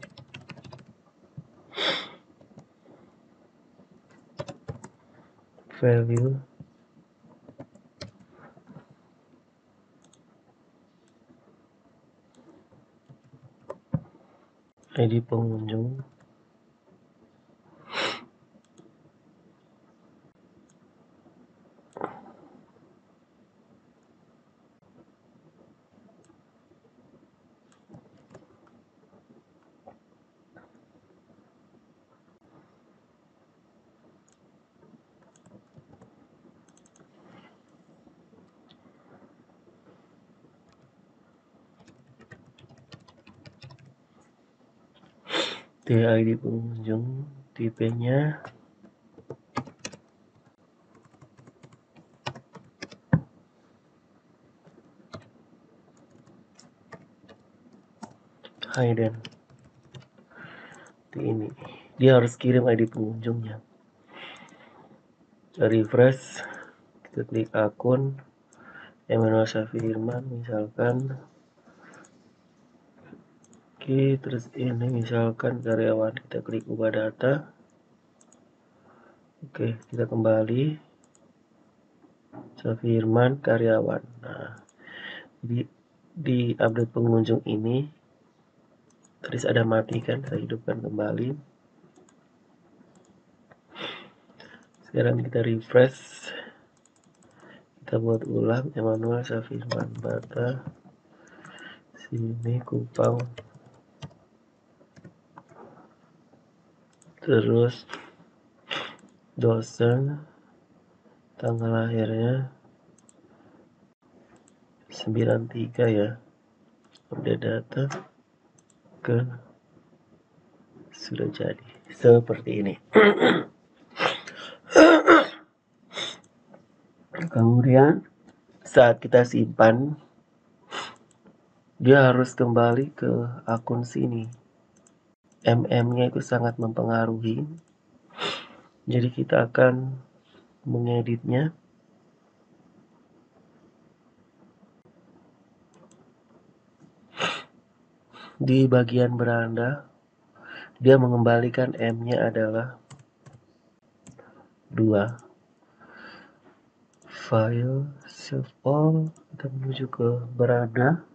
value ID pengunjung ID pengunjung, tipenya hidden. Ini dia harus kirim ID pengunjungnya. Refresh, kita klik akun Emmanuel Syafirman misalkan. Oke, terus ini misalkan karyawan, kita klik ubah data. Oke, kita kembali Syafirman karyawan. Nah, di update pengunjung ini terus ada mati kan, saya hidupkan kembali. Sekarang kita refresh, kita buat ulang Emmanuel Syafirman Bata sini Kupang, terus dosen, tanggal lahirnya 93 ya, update data ke sudah jadi seperti ini. Kemudian saat kita simpan, dia harus kembali ke akun sini. MM-nya itu sangat mempengaruhi. Jadi kita akan mengeditnya. Di bagian beranda, dia mengembalikan M-nya adalah 2. File, save all, kita menuju ke beranda.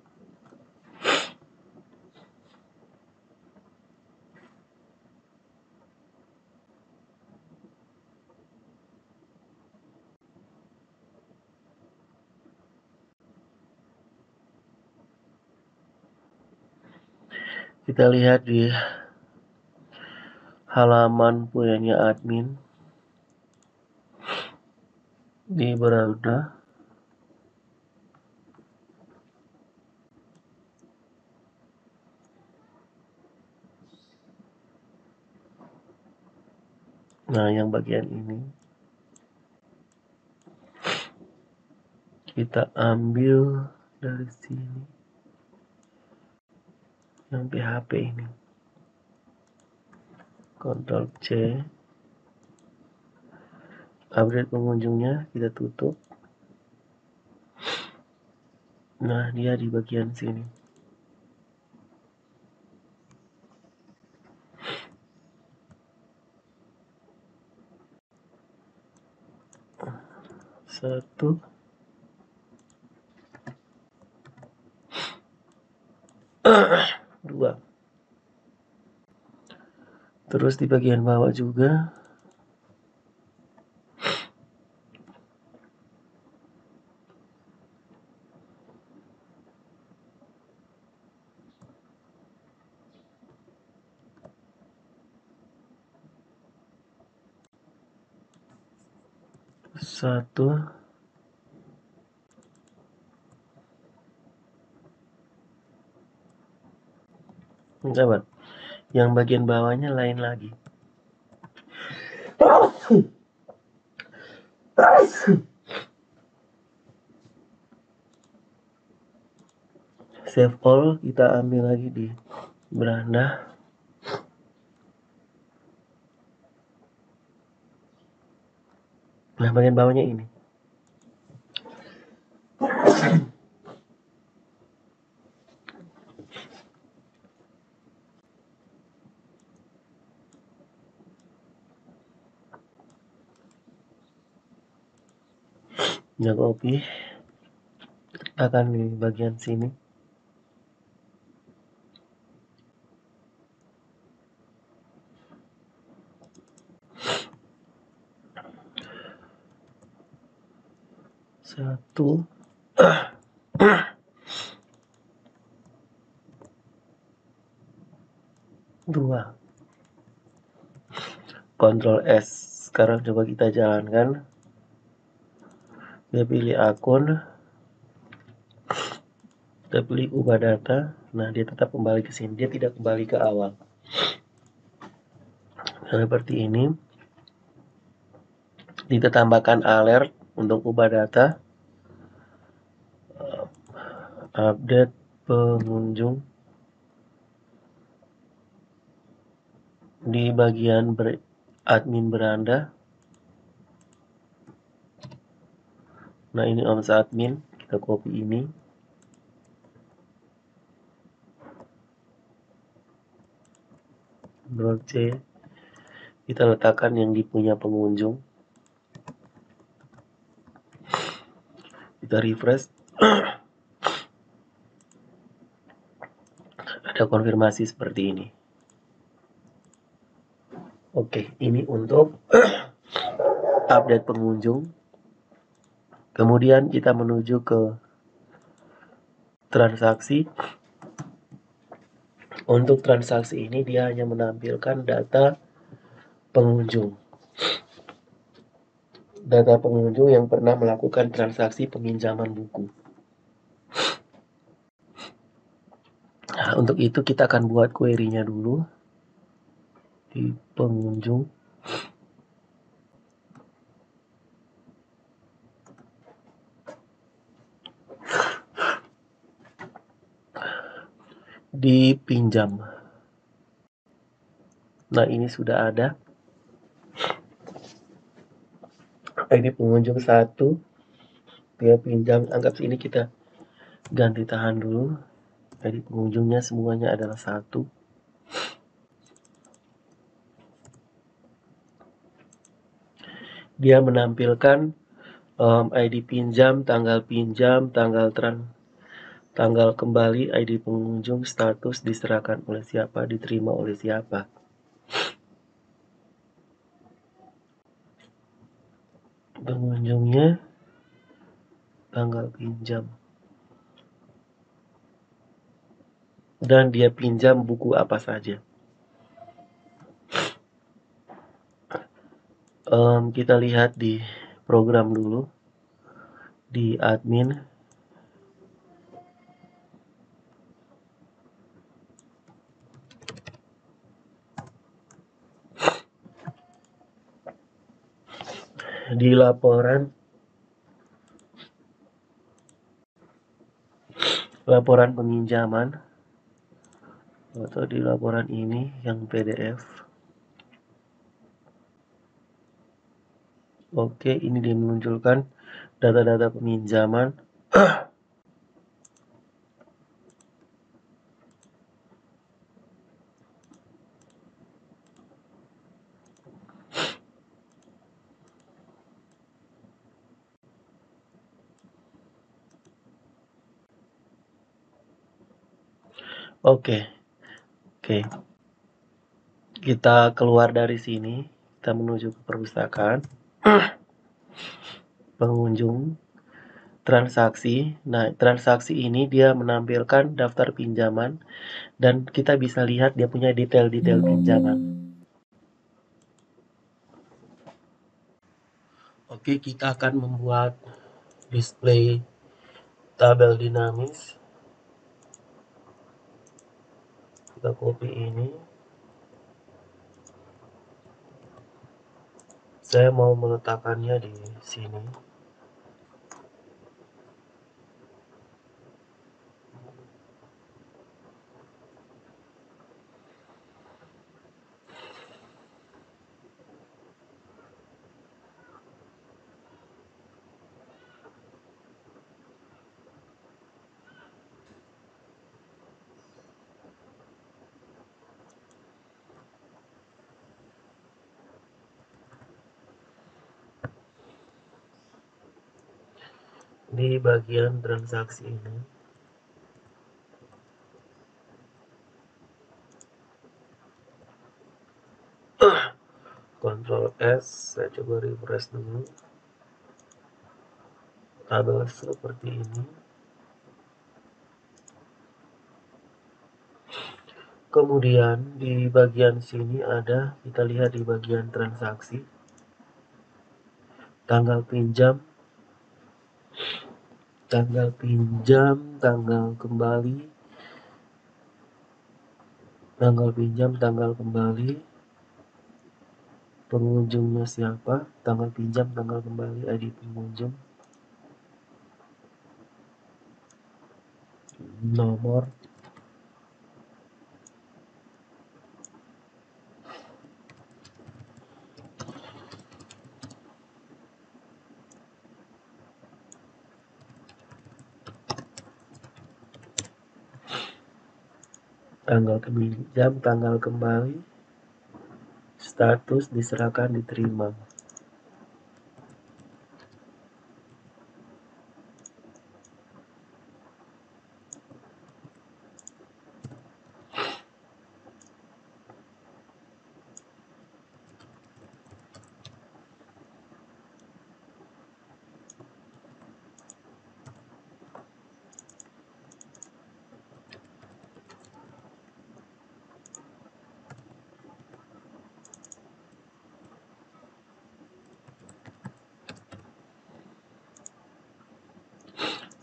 Kita lihat di halaman punyanya admin di beranda. Nah, yang bagian ini kita ambil dari sini, yang PHP ini. Ctrl C, update pengunjungnya kita tutup. Nah, dia di bagian sini. Satu, dua. Terus di bagian bawah juga. Satu, sahabat. Yang bagian bawahnya lain lagi. Save all, kita ambil lagi di beranda. Nah, bagian bawahnya ini. Nah, copy akan di bagian sini. Satu, dua. Ctrl S. Sekarang coba kita jalankan. Dia pilih akun. Kita pilih ubah data. Nah, dia tetap kembali ke sini. Dia tidak kembali ke awal. seperti ini. Kita tambahkan alert untuk ubah data, update pengunjung di bagian admin beranda. Nah, ini OMS admin, kita copy ini. Ctrl C, kita letakkan yang di punya pengunjung. Kita refresh. Ada konfirmasi seperti ini. Oke, ini untuk update pengunjung. Kemudian kita menuju ke transaksi. Untuk transaksi ini dia hanya menampilkan data pengunjung. Data pengunjung yang pernah melakukan transaksi peminjaman buku. Nah, untuk itu kita akan buat query-nya dulu di pengunjung. Dipinjam. Nah, ini sudah ada. ID pengunjung 1. Dia pinjam, anggap ini kita ganti tahan dulu. ID pengunjungnya semuanya adalah 1. Dia menampilkan ID pinjam, tanggal tanggal kembali, ID pengunjung, status diserahkan oleh siapa, diterima oleh siapa. Pengunjungnya, tanggal pinjam. Dan dia pinjam buku apa saja. Kita lihat di program dulu. Di admin. Di laporan peminjaman atau di laporan ini yang PDF. Oke, ini dia menunjukkan data-data peminjaman. Oke. Kita keluar dari sini, kita menuju ke perpustakaan. Pengunjung, transaksi. Nah, transaksi ini dia menampilkan daftar pinjaman dan kita bisa lihat dia punya detail-detail pinjaman. Oke, kita akan membuat display tabel dinamis. Kita copy ini. Saya mau meletakkannya di sini. Di bagian transaksi ini. Ctrl S, saya coba refresh dulu. Tabel seperti ini. Kemudian di bagian sini ada, kita lihat di bagian transaksi, tanggal pinjam, tanggal kembali, tanggal pinjam, tanggal kembali, Pengunjungnya siapa, tanggal pinjam, tanggal kembali, ID pengunjung, nomor, tanggal pinjam, tanggal kembali, status diserahkan, diterima.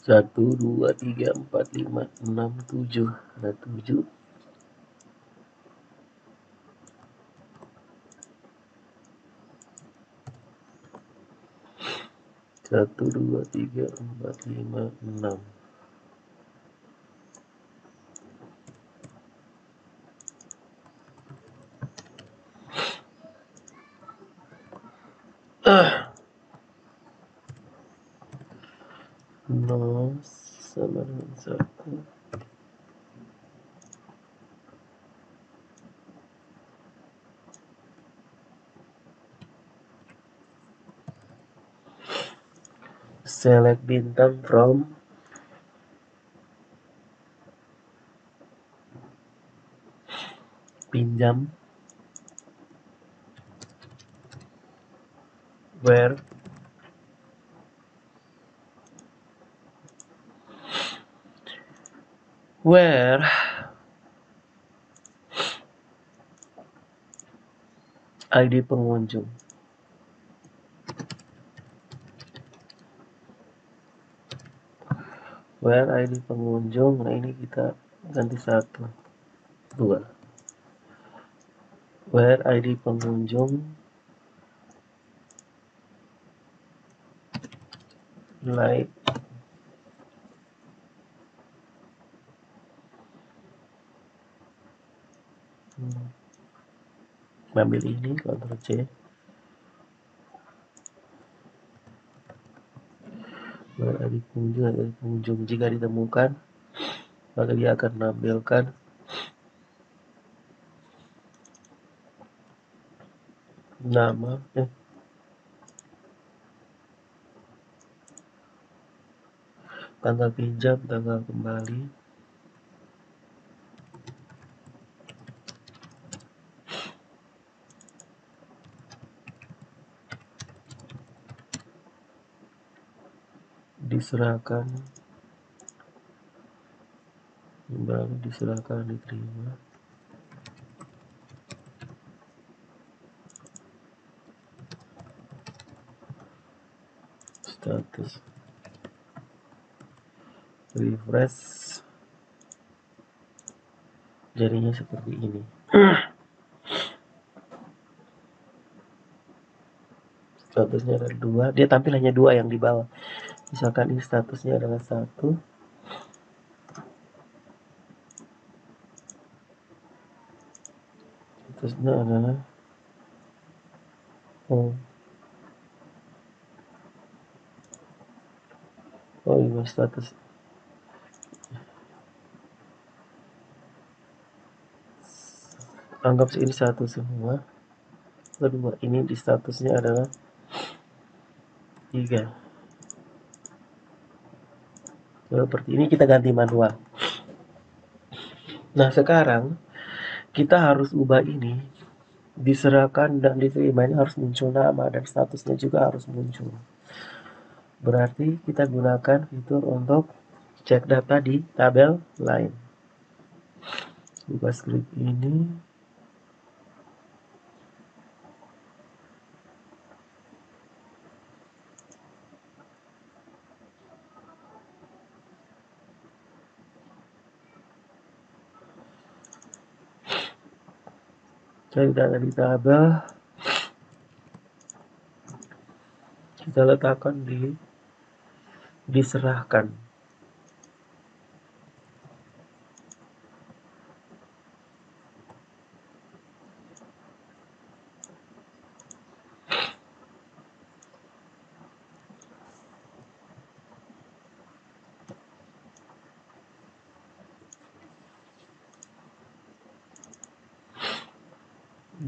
Satu, dua, tiga, empat, lima, enam, tujuh. Ada 7. Satu, dua, tiga, empat, lima, enam. Nol sama dengan 1. Select bintang from pinjam, where, ID pengunjung. Where ID pengunjung. Nah, ini kita ganti 1, 2. Where ID pengunjung, like, ambil ini, Ctrl C. Where ID pengunjung, jika ditemukan maka dia akan menampilkan nama, tanggal pinjam, tanggal kembali, diserahkan, baru diserahkan, diterima. Status, refresh, jadinya seperti ini. Statusnya ada 2, dia tampil hanya 2 yang di bawah. Misalkan ini statusnya adalah 1, statusnya adalah ini status. Anggap ini 1 semua. Kedua, ini di statusnya adalah 3. Seperti ini kita ganti manual. Nah, sekarang kita harus ubah ini, diserahkan dan diterima, ini harus muncul nama dan statusnya juga harus muncul. Berarti kita gunakan fitur untuk cek data di tabel lain. Buka script ini. Cari data di tabel. kita letakkan di diserahkan.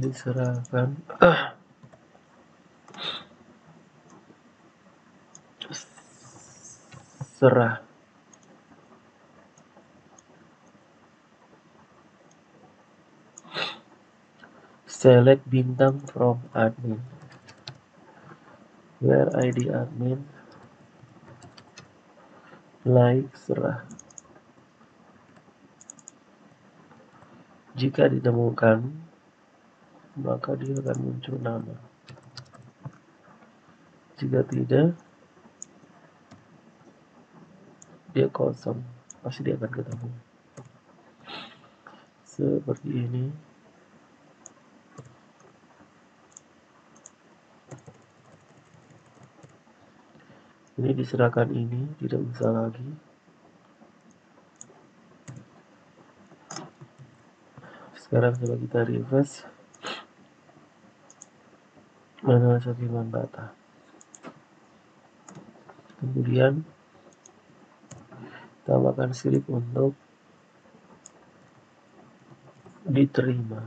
Diserahkan. Serah. Select bintang from admin. Where ID admin, like, serah. Jika ditemukan, maka dia akan muncul nama. Jika tidak, dia kosong. Pasti dia akan ketemu. Seperti ini. Ini diserahkan ini, tidak usah lagi. Sekarang coba kita refresh. Manual settingan data. Kemudian tambahkan script untuk diterima.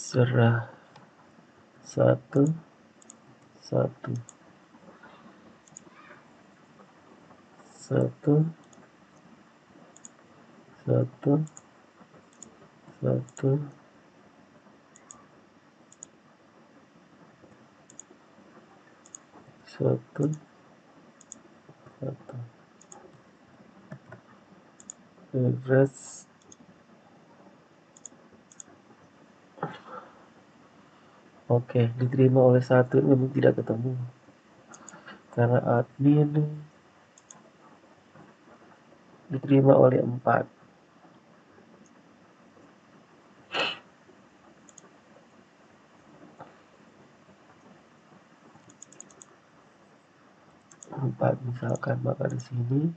Serah 1 1 1 1 1 1 1. Refresh. Oke, diterima oleh 1 memang tidak ketemu karena admin. Diterima oleh 4. Misalkan, maka di sini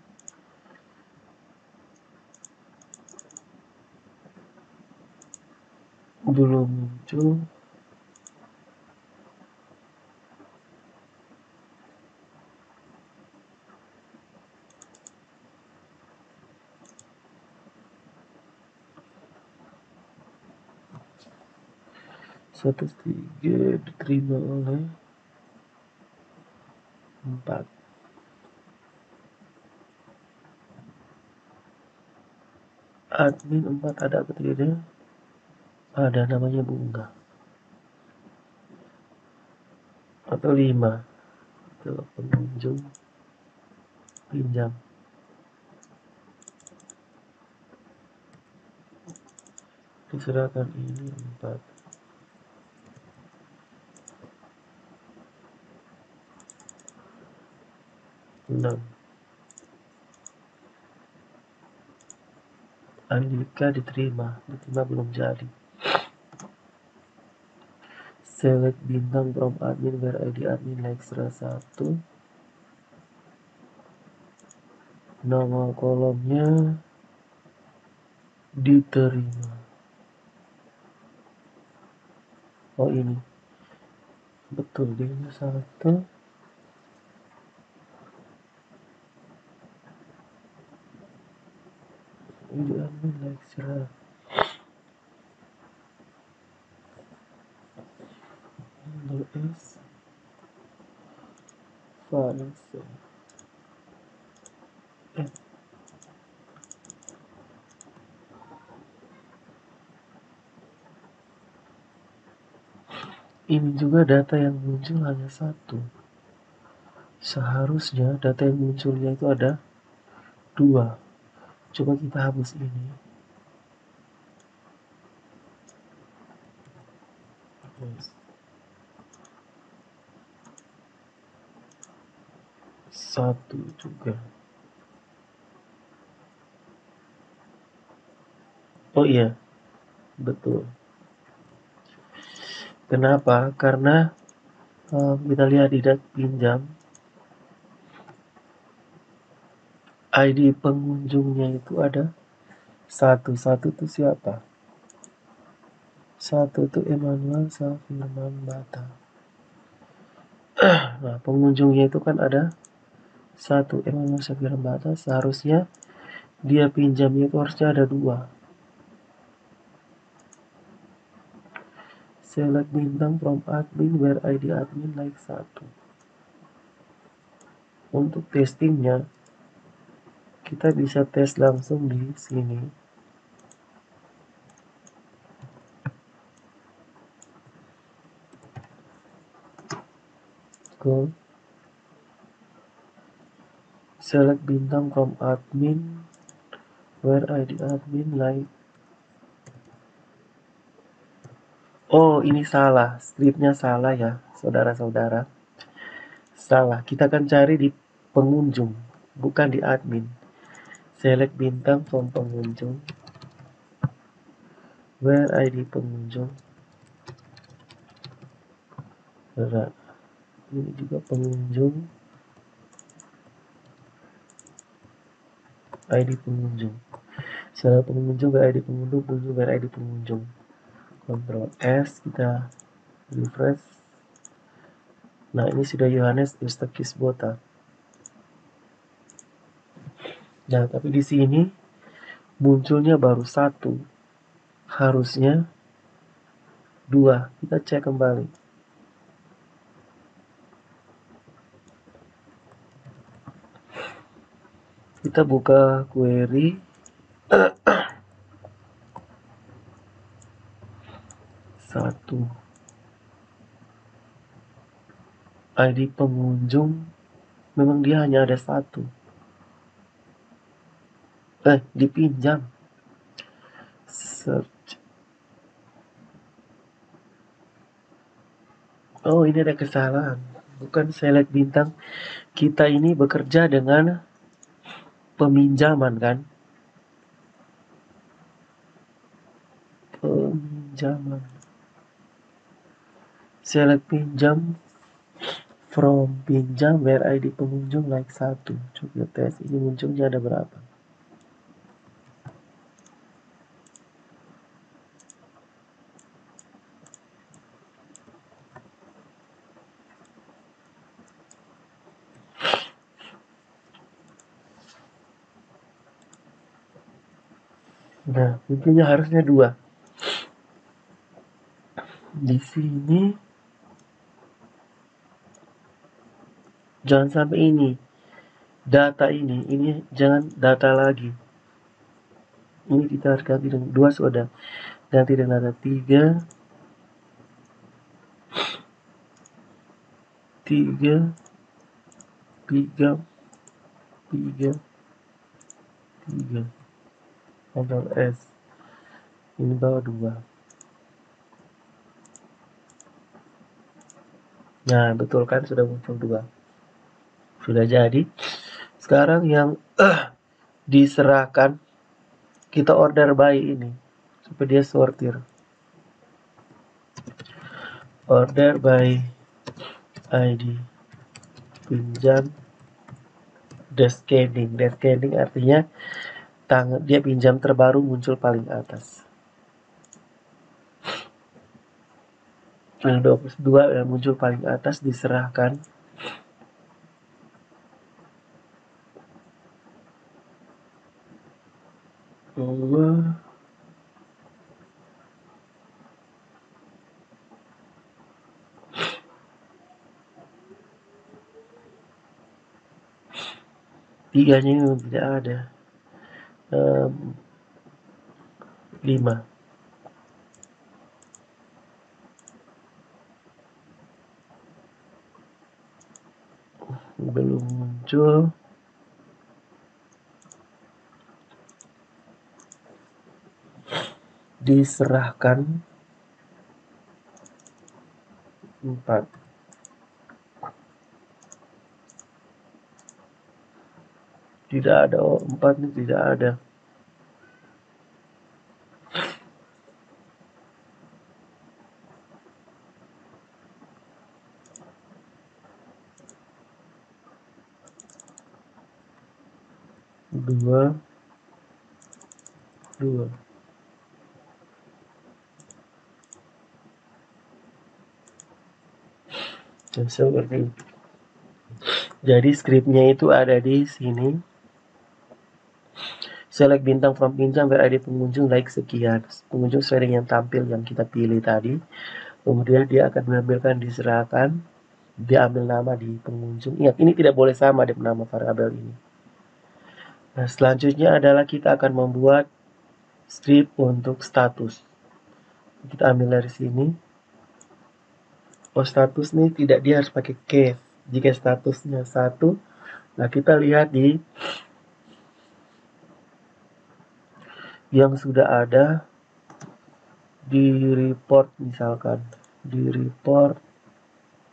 belum muncul. Satu tiga diterima oleh 4. Admin 4 ada atau tidak? Ada, namanya Bunga. Atau 5. Coba pengunjung pinjam. Diserahkan ini 4. 6. Andika diterima belum jadi. Select bintang from admin where ID admin like serah 1. Nama kolomnya diterima. Oh ini betul, dia 1. ID admin like serah S Vanessa. Ini juga data yang muncul hanya 1. Seharusnya data yang munculnya itu ada 2. Coba kita hapus ini. Satu juga. Oh iya, betul. Kenapa? Karena kita lihat di pinjam, ID pengunjungnya itu ada satu. Satu itu siapa? Satu itu Emmanuel Safirman Bata. Nah, pengunjungnya itu kan ada satu Emmanuel Safirman Bata. Seharusnya dia pinjamnya itu harusnya ada dua. Select bintang from admin where ID admin like satu. Untuk testingnya, kita bisa tes langsung di sini. Go. Select bintang from admin where ID admin like. Oh, ini salah. Scriptnya salah ya, saudara-saudara. Salah. Kita akan cari di pengunjung, bukan di admin. Select bintang from pengunjung. Where ID pengunjung. Berat. Ini juga pengunjung. ID pengunjung. Select pengunjung, where ID pengunjung, pengunjung, where ID pengunjung. Ctrl S, kita refresh. Nah, ini sudah Yohanes Eustachius Bota. Nah, tapi di sini munculnya baru satu. Harusnya dua. Kita cek kembali. Kita buka query. Satu. ID pengunjung memang dia hanya ada satu. Dipinjam. Search. Oh, ini ada kesalahan. Bukan select bintang. Kita ini bekerja dengan peminjaman kan? Peminjaman. Select pinjam from pinjam where ID pengunjung like satu. Coba tes ini munculnya ada berapa? Nah, munculnya harusnya dua. Di sini jangan sampai ini data ini jangan data lagi. Ini kita harus ganti dengan dua sudah. Ganti dengan data tiga, tiga, tiga, tiga, tiga. Ctrl S. Ini bawah dua. Nah, betul kan sudah muncul dua. Sudah jadi. Sekarang yang diserahkan kita order by ini supaya dia sortir. Order by ID pinjam descending. Descending artinya dia pinjam terbaru muncul paling atas. Nah, 22 yang muncul paling atas diserahkan. Tiganya ini tidak ada. 5. Belum muncul. Diserahkan 4. Tidak ada. 4 ini tidak ada. 2, 2. Dan seperti itu. Jadi scriptnya itu ada di sini. Select bintang from pinjam where ID pengunjung like sekian. Pengunjung sesuai dengan yang tampil yang kita pilih tadi. Kemudian dia akan menampilkan diserahkan. Dia ambil nama di pengunjung. Ingat, ini tidak boleh sama dengan nama variabel ini. Nah, selanjutnya adalah kita akan membuat script untuk status. Kita ambil dari sini. Oh, status nih tidak, dia harus pakai case. Jika statusnya 1, nah kita lihat di yang sudah ada di report, misalkan di report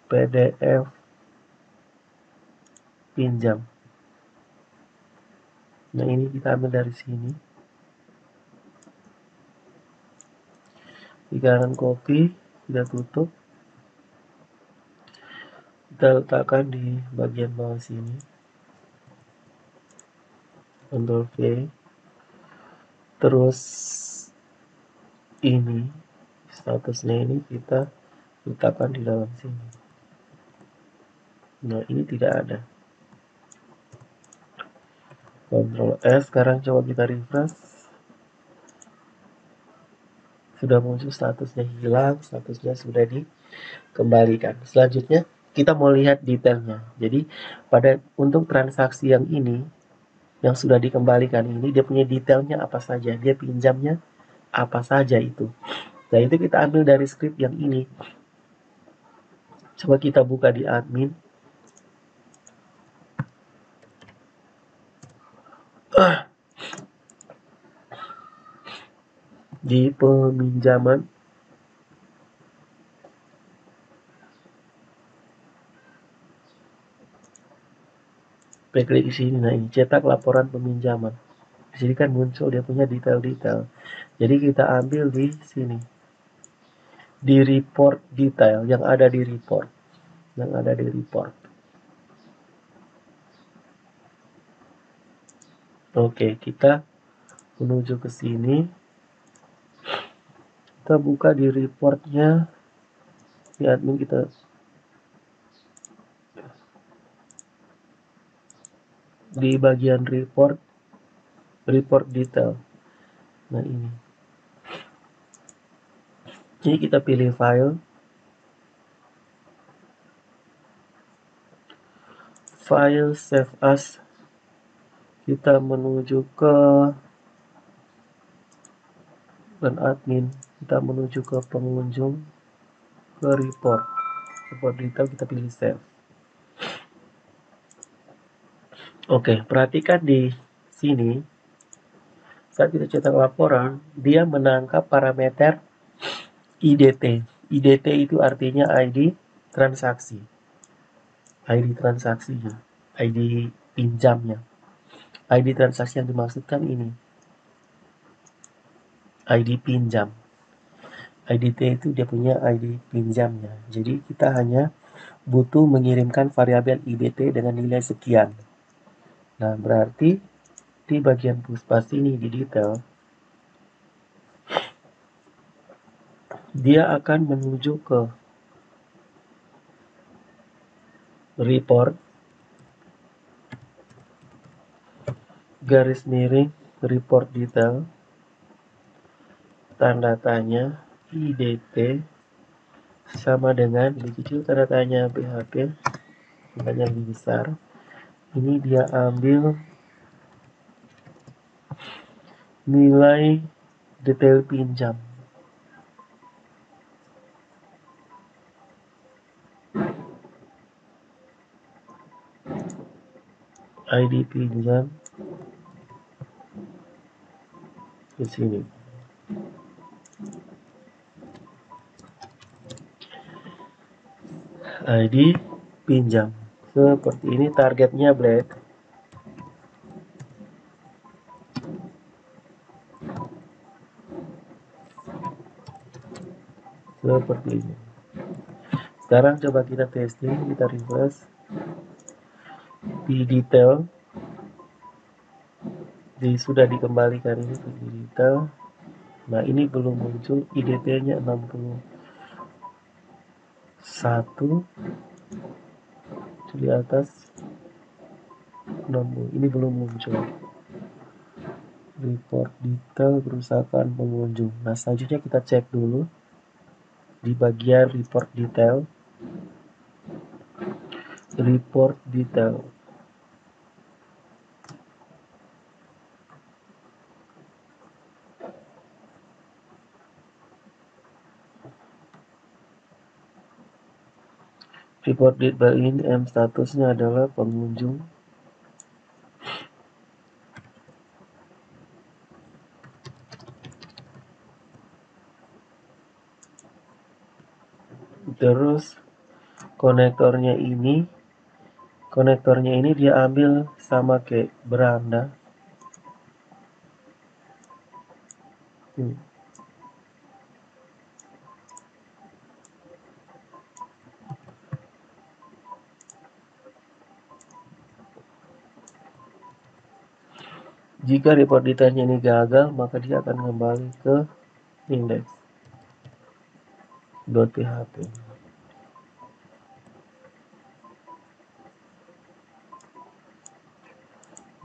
PDF pinjam. Nah, ini kita ambil dari sini. Di kanan copy, kita tutup. Kita letakkan di bagian bawah sini. Ctrl V. Terus ini statusnya ini kita letakkan di dalam sini. Nah, ini tidak ada. Ctrl S. Sekarang coba kita refresh. Sudah muncul, statusnya hilang, statusnya sudah dikembalikan. Selanjutnya kita mau lihat detailnya. Jadi untuk transaksi yang ini, yang sudah dikembalikan ini, dia punya detailnya apa saja, dia pinjamnya apa saja itu. Nah, itu kita ambil dari script yang ini. Coba kita buka di admin. Di peminjaman. Klik di sini. Nah, ini cetak laporan peminjaman. Di sini kan muncul dia punya detail-detail. Jadi kita ambil di sini. Di report detail yang ada di report. Yang ada di report. Oke, kita menuju ke sini. Kita buka di reportnya. Di admin kita di bagian report detail. Nah, ini. Jadi kita pilih file save as. Kita menuju ke admin, kita menuju ke pengunjung, ke report detail, kita pilih save. Oke, perhatikan di sini saat kita cetak laporan, dia menangkap parameter IDT. IDT itu artinya ID transaksi. ID transaksinya, ID pinjamnya. ID transaksi yang dimaksudkan ini. ID pinjam. IDT itu dia punya ID pinjamnya. Jadi kita hanya butuh mengirimkan variabel IDT dengan nilai sekian. Nah, berarti di bagian puspas ini di detail, dia akan menuju ke report, garis miring, report detail, tanda tanya, IDT, sama dengan dikecil tanda tanya BHP, tandanya lebih besar. Ini dia ambil nilai detail pinjam. ID pinjam di sini. ID pinjam. Seperti ini targetnya black. Seperti ini. Sekarang coba kita testing, kita refresh di detail. sudah dikembalikan ini ke digital. Nah, ini belum muncul IDT-nya 61 di atas 60. Ini belum muncul. Report detail kerusakan pengunjung. Nah, selanjutnya kita cek dulu di bagian report detail. Report detail. Report detail ini statusnya adalah pengunjung. Terus konektornya ini dia ambil sama kayak beranda. Jika report detailnya ini gagal, maka dia akan kembali ke index.php.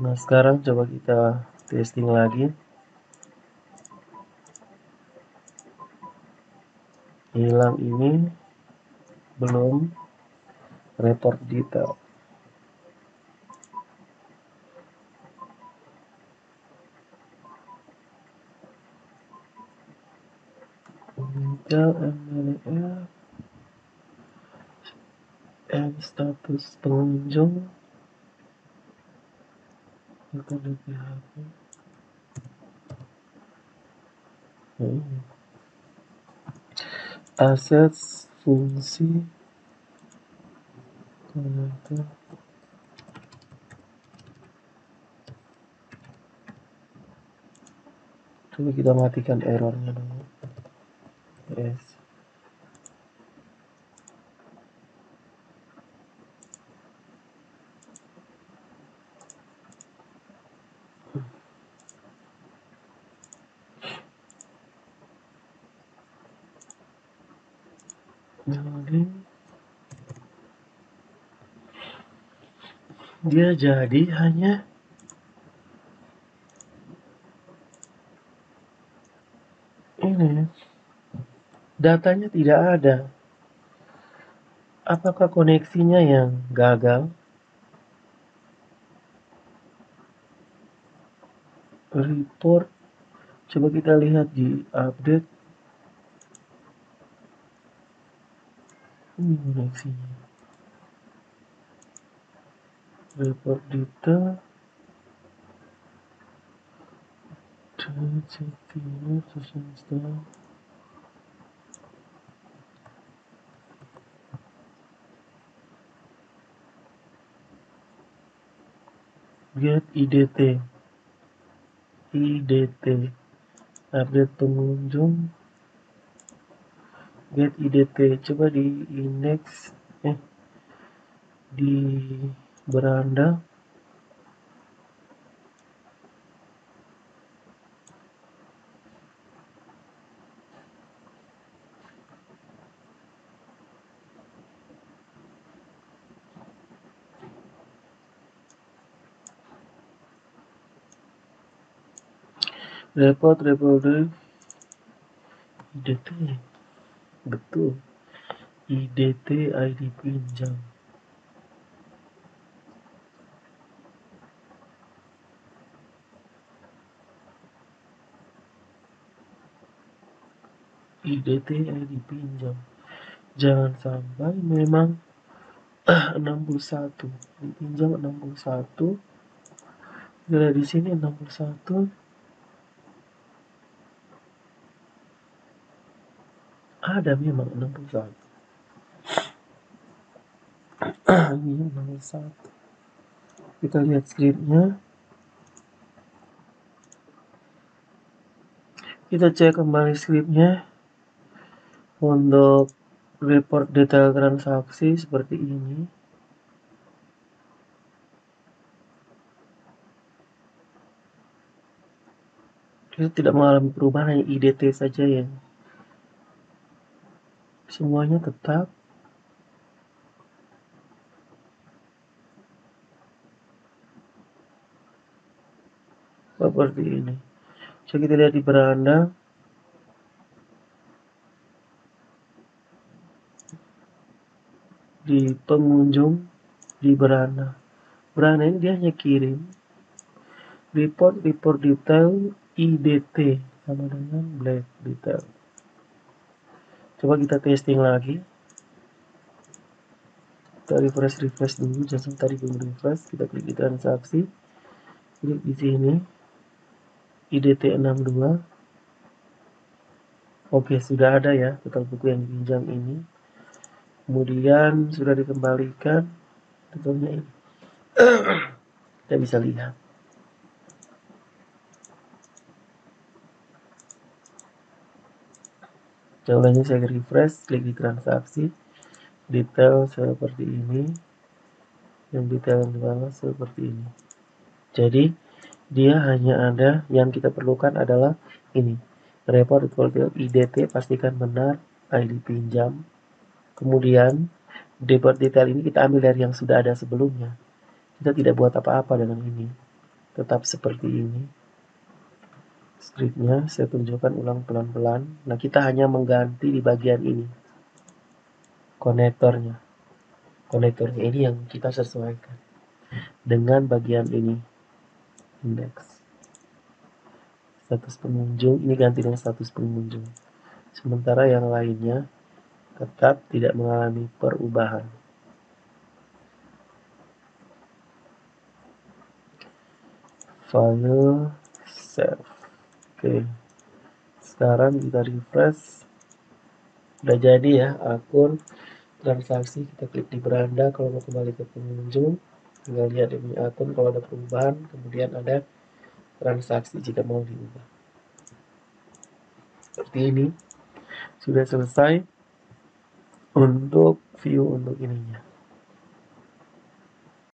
Nah, sekarang coba kita testing lagi. Hilang ini belum report detail. Detail MLF and status pengunjung .php. Assets fungsi konektor. Coba kita matikan errornya dulu. Yes. Jadi dia jadi hanya ini, datanya tidak ada. Apakah koneksinya yang gagal? Report, coba kita lihat di update. Ini koneksinya. Report detail. Get IDT. Update pengunjung. Get IDT. Coba di index. Di beranda. Report IDT. Betul. IDT ID pinjam. IDT ID pinjam. Jangan sampai memang 61 dipinjam 61. Bila di sini 61 ada memang 61. Ini 61. Kita lihat skripnya. Kita cek kembali skripnya. Untuk report detail transaksi seperti ini. Kita tidak mengalami perubahan, hanya IDT saja yang semuanya tetap. Seperti ini. Coba kita lihat di beranda. Di pengunjung di beranda. Beranda ini dia hanya kirim report detail IDT sama dengan black detail. Coba kita testing lagi. Kita refresh dulu, jangan tadi belum refresh. Kita klik di transaksi, klik di sini IDT 62. Oke, sudah ada ya total buku yang dipinjam ini. Kemudian sudah dikembalikan totalnya ini. Kita bisa lihat. Contohnya saya refresh, klik di transaksi, detail seperti ini, yang detail di bawah seperti ini. Jadi dia hanya ada yang kita perlukan adalah ini, report detail IDT, pastikan benar, ID pinjam. Kemudian report detail ini kita ambil dari yang sudah ada sebelumnya. Kita tidak buat apa-apa dengan ini, tetap seperti ini. Scriptnya saya tunjukkan ulang pelan-pelan. Nah, kita hanya mengganti di bagian ini, konektornya ini yang kita sesuaikan dengan bagian ini, indeks status pengunjung ini ganti dengan status pengunjung, sementara yang lainnya tetap tidak mengalami perubahan. File save. Oke, sekarang kita refresh. Udah jadi ya akun transaksi. Kita klik di beranda kalau mau kembali ke pengunjung, tinggal lihat ini akun kalau ada perubahan, kemudian ada transaksi jika mau diubah. Seperti ini sudah selesai untuk view untuk ininya.